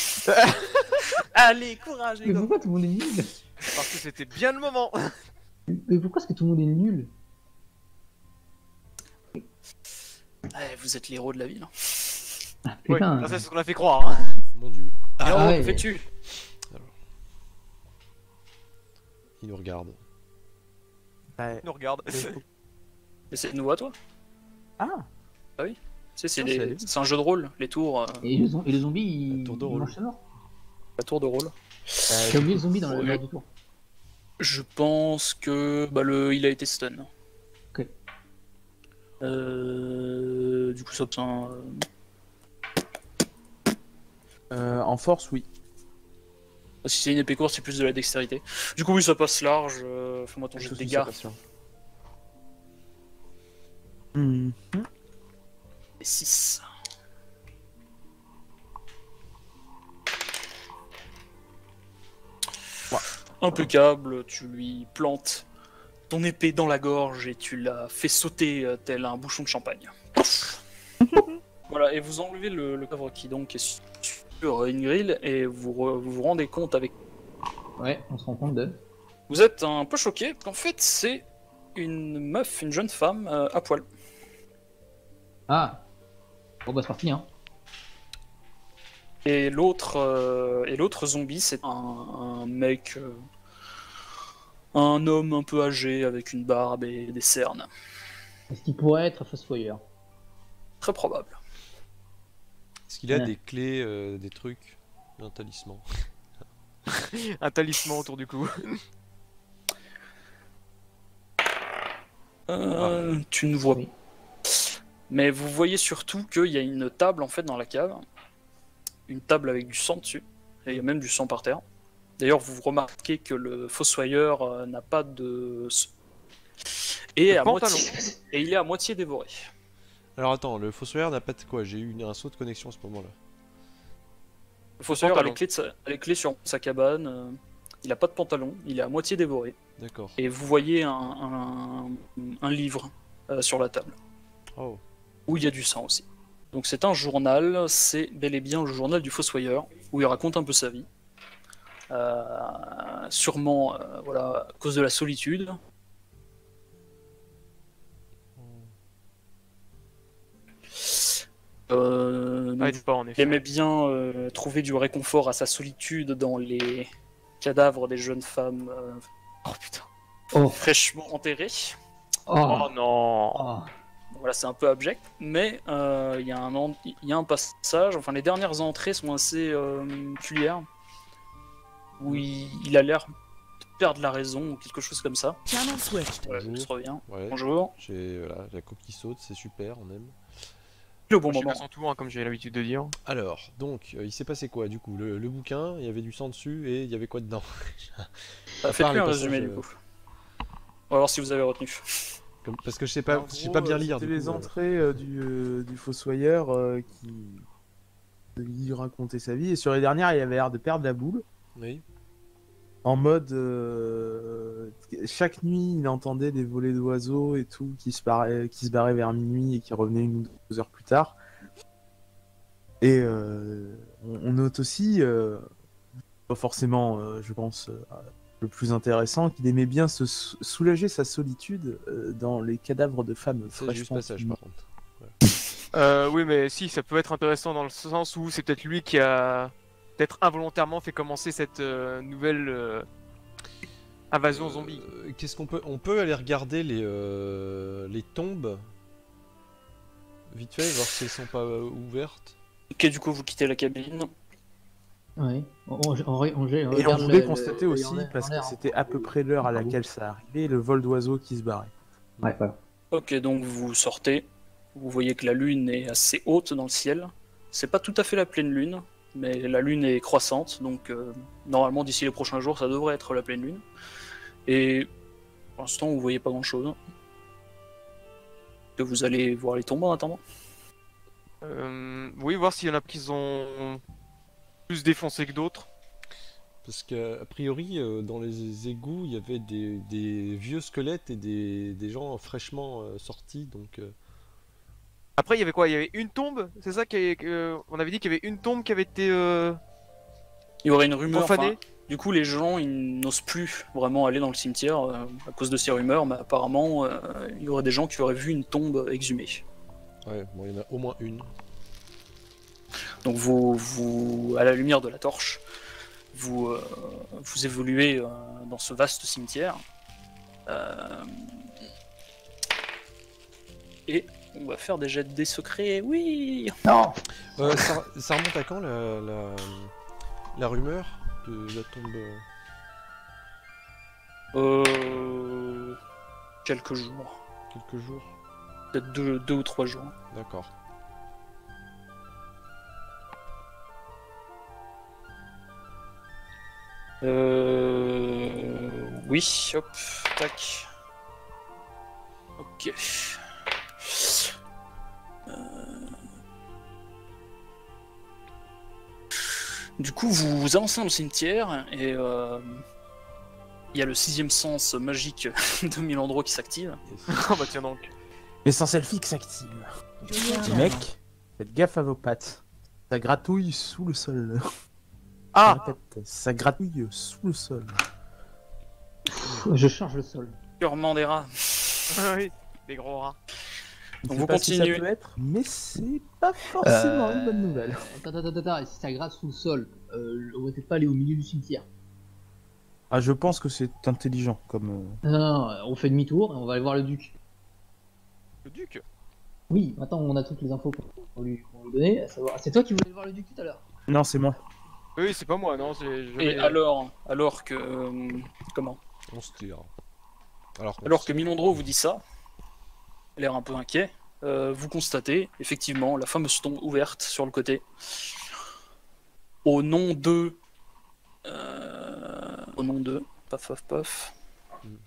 Allez, courage les Mais gars. pourquoi tout le monde est nul? Parce que c'était bien le moment. Mais pourquoi est-ce que tout le monde est nul? Vous êtes les héros de la ville. Ah, Oui, putain. c'est ce qu'on a fait croire. Hein. Mon dieu. Ah, ouais. que fais-tu? Il nous regarde. Ouais. Il nous regarde. Mais c'est nouveau à toi. Ah. Tu sais, c'est Ah, des- salut. c'est un jeu de rôle, les tours, Et le zombie, il, tour de il rôle. mange sa mort. la tour de rôle. J'ai oublié le zombie dans le Ouais. lors du tour. Je pense que il a été stun. Ok. Du coup, ça obtient. En force, oui. Si c'est une épée courte, c'est plus de la dextérité. Du coup, oui, ça passe large. Fais-moi ton jet de Tout de suite, dégâts. ça passe là. Mhm. Et 6. Impeccable, tu lui plantes ton épée dans la gorge et tu l'as fait sauter tel un bouchon de champagne. Voilà, et vous enlevez le cadavre qui donc est sur une grille et vous rendez compte avec... Ouais, on se rend compte de. Vous êtes un peu choqué, qu'en fait c'est une meuf, une jeune femme à poil. Ah. Bon bah c'est parti hein. Et l'autre zombie, c'est un mec, un homme un peu âgé avec une barbe et des cernes. Est-ce qu'il pourrait être fossoyeur? Très probable. Est-ce qu'il a Ouais. des clés, des trucs, un talisman? Un talisman autour du cou. Tu ne vois Oui. pas. Mais vous voyez surtout qu'il y a une table en fait dans la cave. Une table avec du sang dessus. Et il y a même du sang par terre. D'ailleurs, vous remarquez que le fossoyeur n'a pas de... Et, à pantalon. moitié... Et il est à moitié dévoré. Alors attends, le fossoyeur n'a pas de quoi? J'ai eu un saut de connexion à ce moment-là. Le fossoyeur a les Pantalon. clés sur sa cabane. Il n'a pas de pantalon. Il est à moitié dévoré. D'accord. Et vous voyez un livre sur la table. Oh. Où il y a du sang aussi. Donc c'est un journal. C'est bel et bien le journal du fossoyeur. Où il raconte un peu sa vie. Sûrement voilà, à cause de la solitude. Ah, il dit pas en Il effet. aimait bien trouver du réconfort à sa solitude dans les cadavres des jeunes femmes Oh putain. Oh, fraîchement enterrées. oh, Oh non. oh. Voilà, c'est un peu abject, mais il y a un passage, enfin les dernières entrées sont assez peculières, où il a l'air de perdre la raison ou quelque chose comme ça. Channel switched. Ouais, Bonjour. il se revient. Ouais. Bonjour. J'ai voilà, la coquille saute, c'est super, on aime. Le bon Moi, je suis moment. à son tour, hein, comme j'ai l'habitude de dire. Alors, donc, il s'est passé quoi du coup? Le bouquin, il y avait du sang dessus et il y avait quoi dedans? Faites-lui les un passages, résumé du coup. On va voir si vous avez retenu. Parce que je sais En sais gros, pas bien lire. C'était Du les coup, entrées du fossoyeur qui lui racontait sa vie. Et sur les dernières, il avait l'air de perdre la boule. Oui. En mode, chaque nuit, il entendait des volées d'oiseaux et tout qui se barraient vers minuit et qui revenaient 1 ou 2 heures plus tard. Et on note aussi, pas forcément, je pense, le plus intéressant, qu'il aimait bien se soulager sa solitude dans les cadavres de femmes C'est juste fraîchement passage finies. par contre. Oui, mais si, ça peut être intéressant dans le sens où c'est peut-être lui qui a peut-être involontairement fait commencer cette nouvelle invasion zombie. Qu'est-ce qu'on peut... On peut aller regarder les tombes vite fait, voir si elles sont pas ouvertes. Ok, du coup vous quittez la cabine. Ouais. Et on regarde pouvait le- constater le- aussi, en l'air, parce en que l'air. c'était à peu près l'heure à laquelle ça arrivait, le vol d'oiseaux qui se barrait. Ouais, voilà. Ok, donc vous sortez. Vous voyez que la lune est assez haute dans le ciel. C'est pas tout à fait la pleine lune, mais la lune est croissante, donc normalement d'ici les prochains jours ça devrait être la pleine lune. Et pour l'instant vous voyez pas grand chose. Que vous allez voir les tombes en attendant. Oui, voir s'il y en a qui ont plus défoncé que d'autres. Parce qu'a priori, dans les égouts, il y avait des vieux squelettes et des gens fraîchement sortis, donc... Après, il y avait quoi? Il y avait une tombe? C'est ça on avait dit qu'il y avait une tombe qui avait été Il y aurait une rumeur. profanée? Du coup, les gens ils n'osent plus vraiment aller dans le cimetière à cause de ces rumeurs, mais apparemment il y aurait des gens qui auraient vu une tombe exhumée. Ouais, bon, il y en a au moins une. Donc vous à la lumière de la torche, vous évoluez dans ce vaste cimetière. Et on va faire des jets de dés secrets, oui. Non. Ça remonte à quand la rumeur de la tombe Quelques jours, quelques jours? peut-être 2 ou 3 jours. D'accord. Oui, hop, tac. Ok. Du coup, vous avancez dans le cimetière et il y a le 6ème sens magique de Milandro qui s'active. Oh bah tiens donc. L'essentiel fixe s'active. Les mecs, faites gaffe à vos pattes. Ça gratouille sous le sol. Ah Je répète, ça gratouille sous le sol. Je change le sol. Sûrement des rats. Oui, des gros rats. Je Donc sais vous pas si continuez. ça peut être, mais c'est pas forcément une bonne nouvelle. Attends, et si ça gratte sous le sol, on va peut-être pas aller au milieu du cimetière. Ah, je pense que c'est intelligent comme. Non, on fait demi-tour et on va aller voir le duc. Le duc? Oui, maintenant on a toutes les infos qu'on lui donner. À savoir... C'est toi qui voulais voir le duc tout à l'heure. Non, c'est moi. Oui, c'est pas moi, non. Et alors que comment? On se tire. Alors Que Milandro vous dit ça, l'air un peu inquiet, vous constatez effectivement la fameuse tombe ouverte sur le côté. Au nom de Au nom de Paf Paf Paf.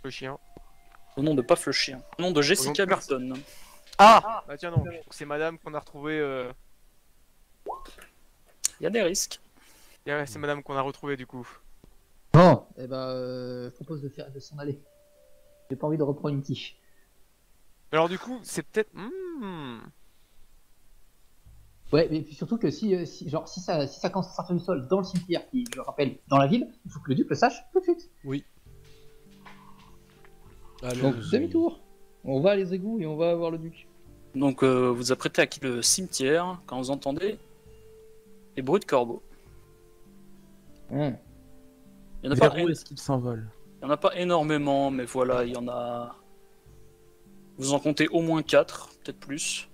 Le chien. Au nom de Paf le chien. Au nom de Jessica Au nom de Burton. Ah bah tiens non, c'est madame qu'on a retrouvée. Il y a des risques. C'est madame qu'on a retrouvée du coup. Bon, eh ben, je propose de s'en aller. J'ai pas envie de reprendre une quiche. Alors du coup, c'est peut-être... Ouais, mais puis surtout que si ça commence à sortir du sol dans le cimetière, qui, je le rappelle, dans la ville, il faut que le duc le sache tout de suite. Oui. Allons-y. Donc, demi-tour. On va à les égouts et on va voir le duc. Donc vous apprêtez à quitter le cimetière quand vous entendez les bruits de corbeaux. Hum. Il n'y en, Vers où est-ce qu'il s'envole? en a pas énormément, mais voilà, il y en a... Vous en comptez au moins 4, peut-être plus.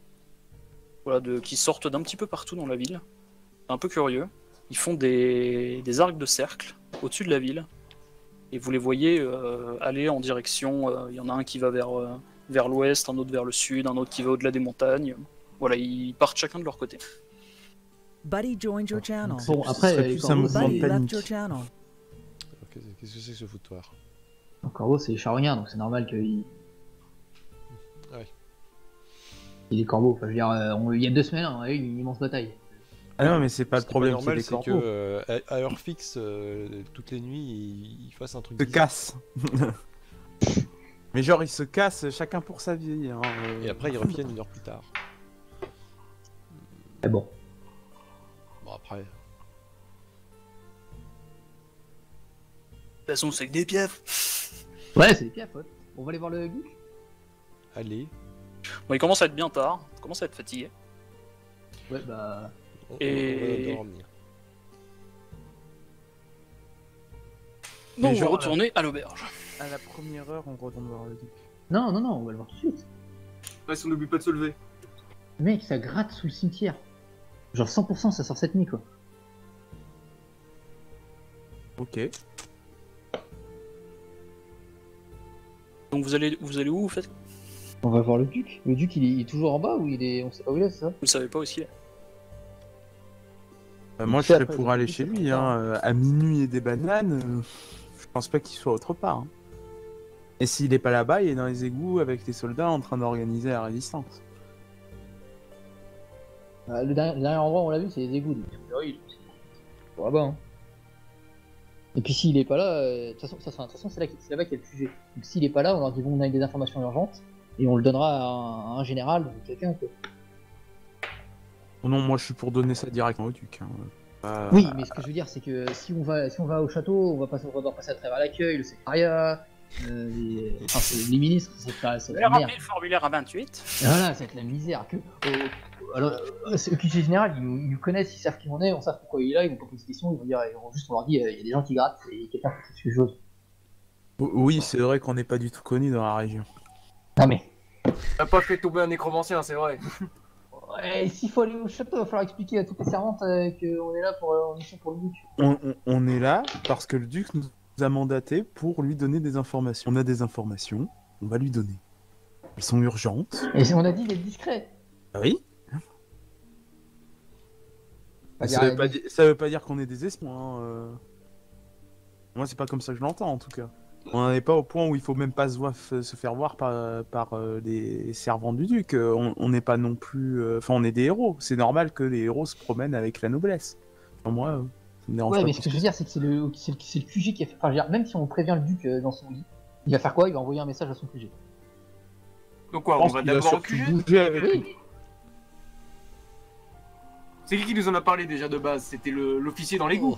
Voilà, qui sortent d'un petit peu partout dans la ville. C'est un peu curieux. Ils font des arcs de cercle au-dessus de la ville. Et vous les voyez aller en direction... Il y en a un qui va vers l'ouest, un autre vers le sud, un autre qui va au-delà des montagnes. Voilà, ils partent chacun de leur côté. Buddy joined your channel. Bon, Ce après, serait les plus un corbeaux, mouvement de Buddy left panique. your channel. Qu'est-ce que c'est que ce foutoir? les corbeaux, c'est les charognards, donc c'est normal qu'il... Ouais. Il y ait des corbeaux. Enfin, je veux dire, il y a 2 semaines, on a eu une immense bataille. Ah non, mais c'est pas le Ce qui est problème, pas c'est normal, les c'est corbeaux. que à heure fixe, toutes les nuits, ils fassent un truc Se bizarre. cassent. Mais genre, ils se cassent chacun pour sa vie. Hein. Et après, ils reviennent 1 heure plus tard. Mais bon. Bon, après... De toute façon, c'est que des pièces. Ouais, c'est des piafs, ouais. On va aller voir le duc. Allez, Bon, il commence à être bien tard, il commence à être fatigué. Ouais, bah... on Et- va dormir. Mais Donc vous genre, retournez à l'auberge. À la première heure, on retourne voir le duc. Non, on va le voir tout de suite. Ouais, si on n'oublie pas de se lever. Mec, ça gratte sous le cimetière. Genre 100% ça sort cette nuit, quoi. Ok. Donc vous allez où, vous faites? On va voir le duc. Le duc, il est toujours en bas ou il est... On sait pas où il est, c'est ça? Vous savez pas où il est. Moi, je C'est serais après, pour le aller duc, chez c'est lui. pas Hein. À minuit et des bananes, je pense pas qu'il soit autre part. Hein. Et s'il est pas là-bas, il est dans les égouts avec les soldats en train d'organiser la résistance. Le dernier endroit où on l'a vu, c'est les égouts. Donc, a priori, pour là-bas. Hein. Et puis s'il est pas là, de toute façon, c'est là-bas qu'il y a le sujet. Donc s'il est pas là, on leur dit bon, on a des informations urgentes et on le donnera à un général ou quelqu'un. Quoi. Oh non, moi je suis pour donner ça directement au duc. Hein. Oui, mais ce que je veux dire, c'est que si on va au château, on va devoir passer à travers l'accueil, le secrétariat, les ministres, c'est la merde. le formulaire à 28. Et voilà, ça va être la misère. Alors, c'est le général, ils nous connaissent, ils savent qui on est, on sait pourquoi il est là, ils vont pas poser des questions, on leur dit, il y a des gens qui grattent et quelqu'un fait quelque chose. Oui, c'est vrai qu'on n'est pas du tout connu dans la région. Non mais, On a pas fait tomber un nécromancien, c'est vrai. ouais, s'il faut aller au château, il va falloir expliquer à toutes les servantes qu'on est là en mission pour le duc. On est là parce que le duc nous a mandaté pour lui donner des informations. On a des informations, on va lui donner. Elles sont urgentes. Et on a dit d'être discret. Ah oui. Bah, Ça veut pas dire qu'on est des espions. Hein. Moi, c'est pas comme ça que je l'entends en tout cas. On n'en est pas au point où il faut même pas se faire voir par les servants du duc. On n'est pas non plus. Enfin, on est des héros. C'est normal que les héros se promènent avec la noblesse. Enfin, moi, ça me dérange Ouais, pas. mais ce que je veux dire, c'est que c'est le QG qui a fait. Enfin, je veux dire, même si on prévient le duc dans son lit, il va faire quoi? Il va envoyer un message à son QG. Donc quoi, Je on pense va qu'il va d'abord au surtout QG. bouger avec lui. Oui, C'est qui nous en a parlé déjà de base? C'était l'officier dans l'égout.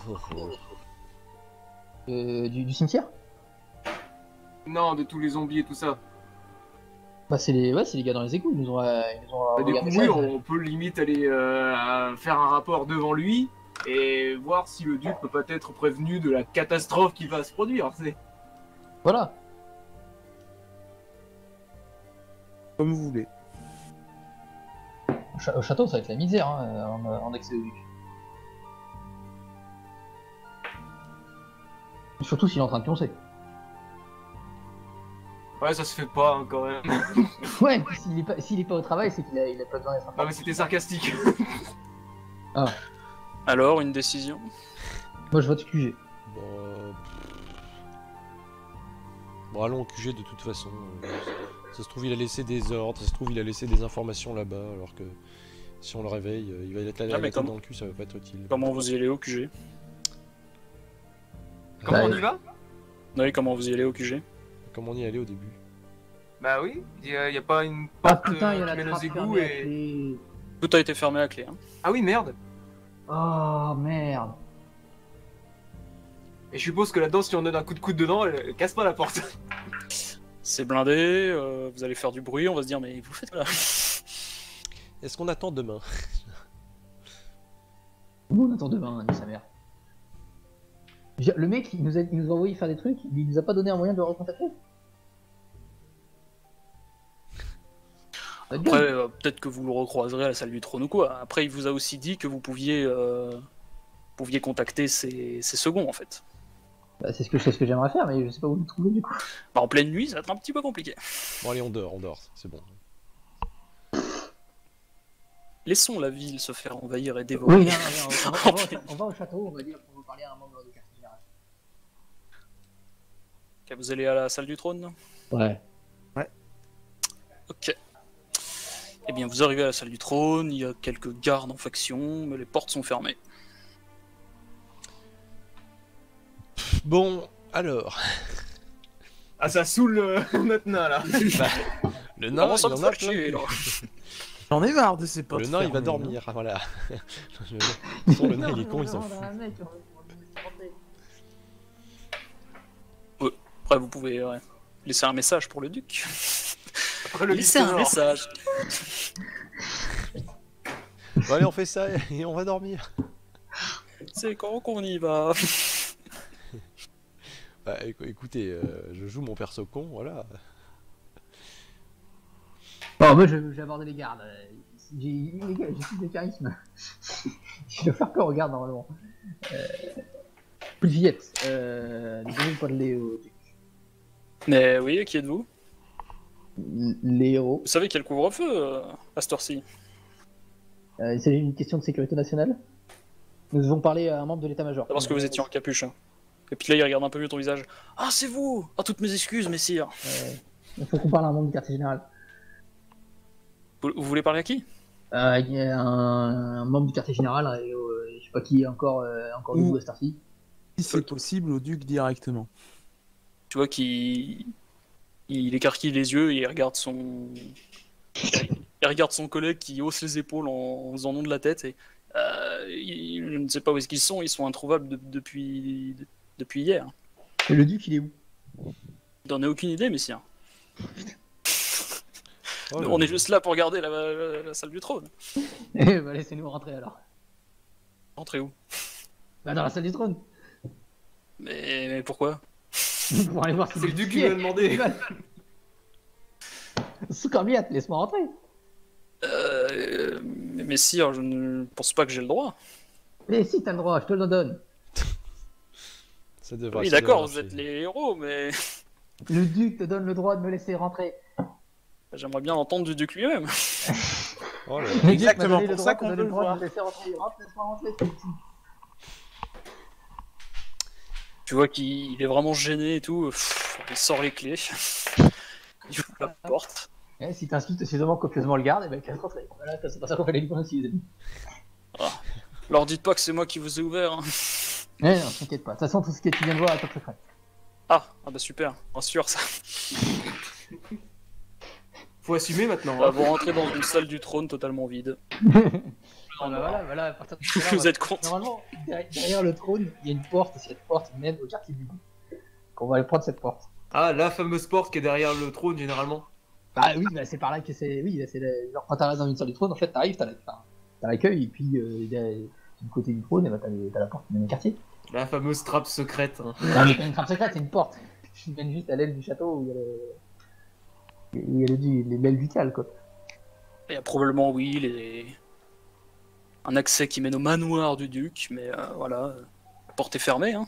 du cimetière? Non, de tous les zombies et tout ça. Bah, c'est les gars dans les égouts, ils nous ont Bah, du envoyé un coup, oui, message. on peut limite aller faire un rapport devant lui et voir si le duc peut pas être prévenu de la catastrophe qui va se produire. Voilà. Comme vous voulez. Au château, ça va être la misère en accès au duc. Surtout s'il est en train de pioncer. Ouais, ça se fait pas hein, quand même. Ouais, s'il est pas au travail, c'est qu'il a pas besoin d'être Ah, mais c'était sarcastique. Alors, une décision? Moi je vote QG. Bon, bon, allons au QG de toute façon. Ça se trouve, il a laissé des ordres, ça se trouve, il a laissé des informations là-bas, alors que si on le réveille, il va être la mais tête dans le cul, ça va pas être utile. Comment vous y allez au QG? Comment Bah, on y va? Oui, comment vous y allez au QG? Comme on y allait au début. Bah oui, y a pas une Ah porte putain, il y a qui la mène aux trappe égouts fermée à et... clé. Tout a été fermé à clé. Hein. Ah oui, merde. Oh merde. Et je suppose que là-dedans, si on donne un coup de coude dedans, elle casse pas la porte. C'est blindé, vous allez faire du bruit, on va se dire mais vous faites quoi là? Est-ce qu'on attend demain? Nous on attend demain, dit sa mère. Le mec, il nous a envoyé faire des trucs, il nous a pas donné un moyen de le recontacter. Ça va être bien. Après, peut-être que vous le recroiserez à la salle du trône ou quoi. Après, il vous a aussi dit que vous pouviez contacter ses seconds en fait. Bah, c'est ce que j'aimerais faire, mais je sais pas où le trouver du coup. Bah, en pleine nuit, ça va être un petit peu compliqué. Bon allez, on dort, c'est bon. Laissons la ville se faire envahir et dévorer. Oui, non, on va au château, on va dire qu'on veut parler à un membre du quartier général. Ok, vous allez à la salle du trône? Ouais. Ok. Eh bien, vous arrivez à la salle du trône, il y a quelques gardes en faction, mais les portes sont fermées. Bon, alors... Ah, ça saoule notre nain, là. Le nain, Comment ça il me en a fait plein chier, le là? cul. J'en ai marre de ces potes. Le nain, il va dormir, voilà. Le nain, il est con, il s'en fout. Après, vous pouvez laisser un message pour le duc. Après le Laissez un sonore. message. Bon allez, on fait ça et on va dormir. C'est quand qu'on y va? Bah écoutez, je joue mon perso con, voilà. Bon, moi j'ai abordé les gardes. J'ai plus de charisme. Je dois faire peur aux gardes normalement. Plus de fillettes. Désolé de pas de Léo. Mais oui, qui êtes-vous? Les héros. Vous savez qu'il y a le couvre-feu à cette heure-ci? Il s'agit d'une question de sécurité nationale. Nous devons parler à un membre de l'état-major. C'est parce que vous étiez en capuche. Hein. Et puis là, il regarde un peu mieux ton visage. Ah, c'est vous! Ah, toutes mes excuses, messire. Il faut qu'on parle à un membre du quartier général. Vous voulez parler à qui? Il y a un membre du quartier général, je sais pas qui est encore debout à cette heure-ci. Si c'est possible, au duc directement. Tu vois qu'il écarquille les yeux et il regarde son collègue qui hausse les épaules en faisant non de la tête et je ne sais pas où est-ce qu'ils sont, ils sont introuvables depuis hier. Et le duc, il est où? J'en ai aucune idée, messire. Oh là On là. est juste là pour garder la salle du trône. Eh bah laissez-nous rentrer alors. Entrez où? Bah dans la salle du trône. Mais pourquoi? Pour aller voir si C'est le duc qui m'a demandé. Sous corbiette, laisse-moi rentrer. Mais messire, je ne pense pas que j'ai le droit. Mais si t'as le droit, je te le donne. Ça devrait, Oui, ça d'accord, devrait vous êtes marcher. les héros, mais Le duc te donne le droit de me laisser rentrer. j'aimerais bien l'entendre du duc lui-même. Oh là là. Le duc m'a Exactement, donné pour le ça droit, qu'on te donne veut le le droit de voir. me laisser rentrer. Rentre, laisse-moi rentrer, c'est petit. Tu vois qu'il est vraiment gêné et tout. Il sort les clés. Il ouvre la porte. Eh, si t'insultes suffisamment copieusement le garde, et ben il te laisse rentrer. Voilà, c'est pas ça qu'on fait les diplomaties, les amis. Leur dites pas que c'est moi qui vous ai ouvert. Hein. Eh non, t'inquiète pas. De toute façon, tout ce que tu viens de voir est top secret. Ah bah super, rassure ça. Faut assumer maintenant. Bah, Hein. vous rentrez dans une salle du trône totalement vide. Voilà, à partir de ce Vous êtes content. Normalement, derrière le trône, il y a une porte, et cette porte mène au quartier du goût. On va aller prendre cette porte. Ah, la fameuse porte qui est derrière le trône, généralement. Bah oui, bah, c'est par là que c'est. Oui, genre quand t'arrives dans une salle du trône, en fait, t'arrives, t'as l'accueil, et puis du côté du trône, et bah, t'as la porte qui mène au quartier. La fameuse trappe secrète. Hein. Non, mais t'as une trappe secrète, c'est une porte. Tu mènes juste à l'aile du château où il y a les belles ducales, quoi. Il y a probablement, oui, un accès qui mène au manoir du duc, mais voilà, la porte est fermée. Hein.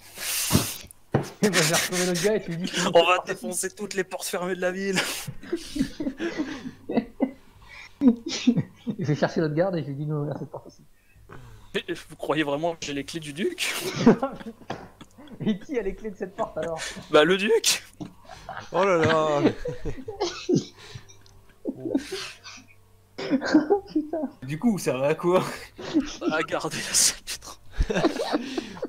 Et bah, j'ai retrouvé l'autre gars et tu lui dis. On va défoncer toutes les portes fermées de la ville. Je vais chercher l'autre garde et je lui dis nous ouvrir cette porte aussi. Vous croyez vraiment que j'ai les clés du duc? Et qui a les clés de cette porte alors? Bah le duc. Oh là là. Du coup, ça va à quoi? À garder la salle du trône.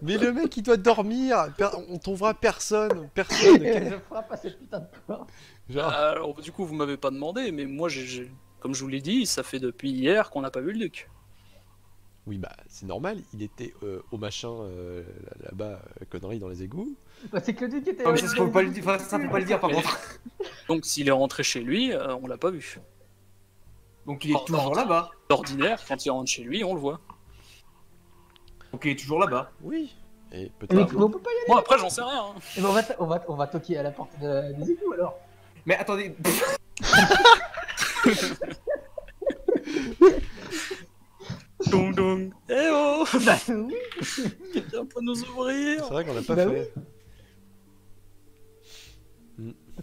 Mais le mec il doit dormir. On trouvera personne. Personne. Je frappe à cette putain de porte. Genre. Alors du coup vous m'avez pas demandé, mais moi comme je vous l'ai dit, ça fait depuis hier qu'on n'a pas vu le duc. Oui bah c'est normal. Il était au machin là-bas connerie dans les égouts. Bah, c'est que le duc était. Ah, mais ça, faut pas le dire, ça, faut pas le dire par contre. Donc s'il est rentré chez lui, on l'a pas vu. Donc il est toujours là-bas. D'ordinaire, quand il rentre chez lui, on le voit. Donc il est toujours là-bas. Oui. Et Mais peut-être. on peut pas y aller. Bon après j'en sais rien. Hein. Eh ben, on va toquer à la porte des égouts alors. Mais attendez. Dong dong. Eh oh. Bah oui. Quelqu'un peut nous ouvrir. C'est vrai qu'on l'a pas Bah fait.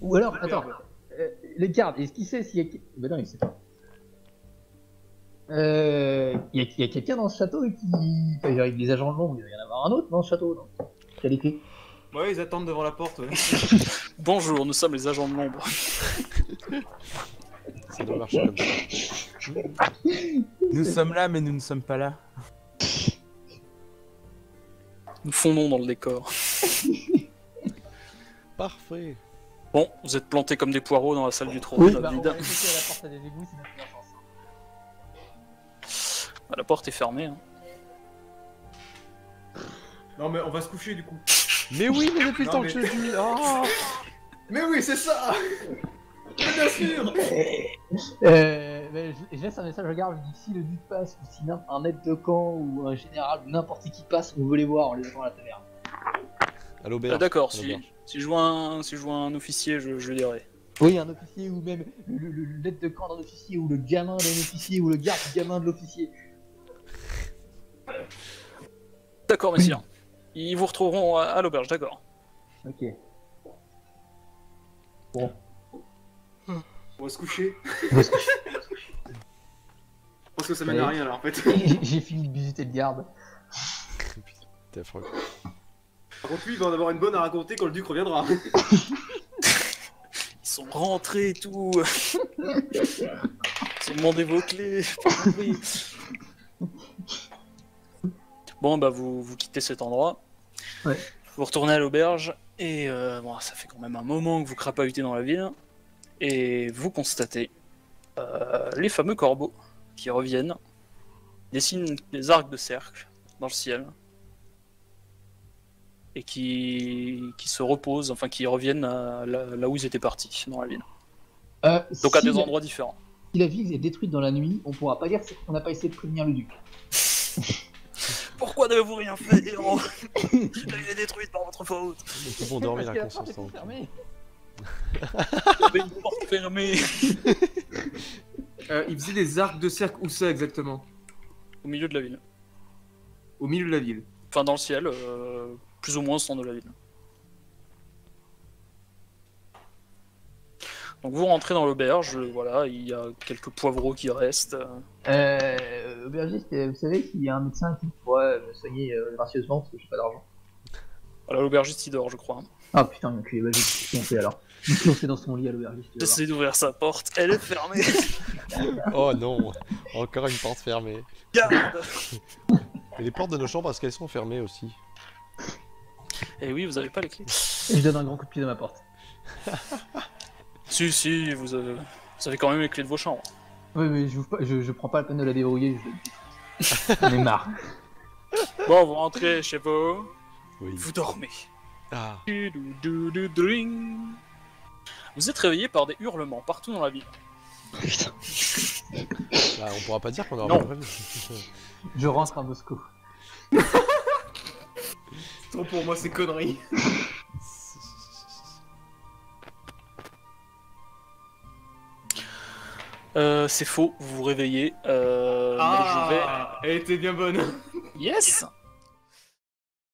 Ou alors, attends. Les gardes, est-ce qu'il sait s'il y a. Bah non, il sait pas. Il y a quelqu'un dans ce château qui. Enfin, avec des agents de l'ombre, il va y en avoir un autre dans ce château, non? Qui a les clés. Ouais, ils attendent devant la porte. Ouais. Bonjour, nous sommes les agents de l'ombre. Ça doit marcher comme ça. Nous sommes là, mais nous ne sommes pas là. Nous fondons dans le décor. Parfait. Bon, vous êtes plantés comme des poireaux dans la salle du trône, Oui, bah, on David. va aller toquer à la porte des égouts, c'est notre meilleure chance. Ah, la porte est fermée. Hein. Non, mais on va se coucher du coup. Mais oui, mais depuis le Non, temps mais- que je le dis. Oh Mais oui, c'est ça. Mais bien sûr. Je laisse un message au garde, je dis si le duc passe, ou si un aide de camp, ou un général, ou n'importe qui passe, on veut les voir, on les attend à la taverne. À l'auberge. D'accord, À si l'auberge. je vois un officier, je le dirai. Oui, un officier, ou même l'aide de camp d'un officier, ou le gamin d'un officier, ou le garde du gamin de l'officier. D'accord, messieurs. Ils vous retrouveront à l'auberge, d'accord. Ok. Bon. On va se coucher. On va se coucher. Je pense que ça mène à rien là en fait. J'ai fini de visiter le garde. T'es affreux. Par contre, lui, il va en avoir une bonne à raconter quand le duc reviendra. Ils sont rentrés et tout. Ils ont demandé vos clés. j'ai pas compris. Bon, bah vous quittez cet endroit. Ouais. Vous retournez à l'auberge et bon, ça fait quand même un moment que vous crapahutez dans la ville et vous constatez les fameux corbeaux qui reviennent, dessinent des arcs de cercle dans le ciel et qui se reposent, enfin qui reviennent là où ils étaient partis dans la ville. Donc à Si des endroits différents. Si la ville est détruite dans la nuit, on pourra pas dire qu'on n'a pas essayé de prévenir le duc. Pourquoi n'avez-vous rien fait, héros? La ville est détruite par votre faute. Ils vont dormir Parce la que porte conscience était tranquille. fermée. Il y avait une porte fermée Il faisait des arcs de cercle, où ça exactement? au milieu de la ville. Au milieu de la ville. Enfin dans le ciel, plus ou moins au centre de la ville. Donc vous rentrez dans l'auberge, voilà, il y a quelques poivreaux qui restent. Aubergiste, vous savez s'il y a un médecin qui pourrait me soigner gracieusement parce que j'ai pas d'argent. Voilà, l'aubergiste il dort, je crois. Ah putain, ok, bah j'ai fait alors. Je suis lancé dans son lit à l'aubergiste. tu vas voir. J'essaie d'ouvrir sa porte, elle est fermée. Oh non, encore une porte fermée. Garde. Et les portes de nos chambres, parce qu'elles sont fermées aussi. Et oui, vous avez pas les clés. Et je donne un grand coup de pied dans ma porte. Si, vous avez quand même les clés de vos chambres. Oui, mais je prends pas la peine de la déverrouiller. J'en ai marre. Bon, vous rentrez chez vous, Oui. vous dormez. Ah, Dring. Vous êtes réveillé par des hurlements partout dans la ville. bah, on pourra pas dire qu'on aura Non. pas prévu. Je rentre à Moscou. Trop pour moi, ces conneries. C'est faux, vous vous réveillez. Mais je vais... Elle était bien bonne. Yes.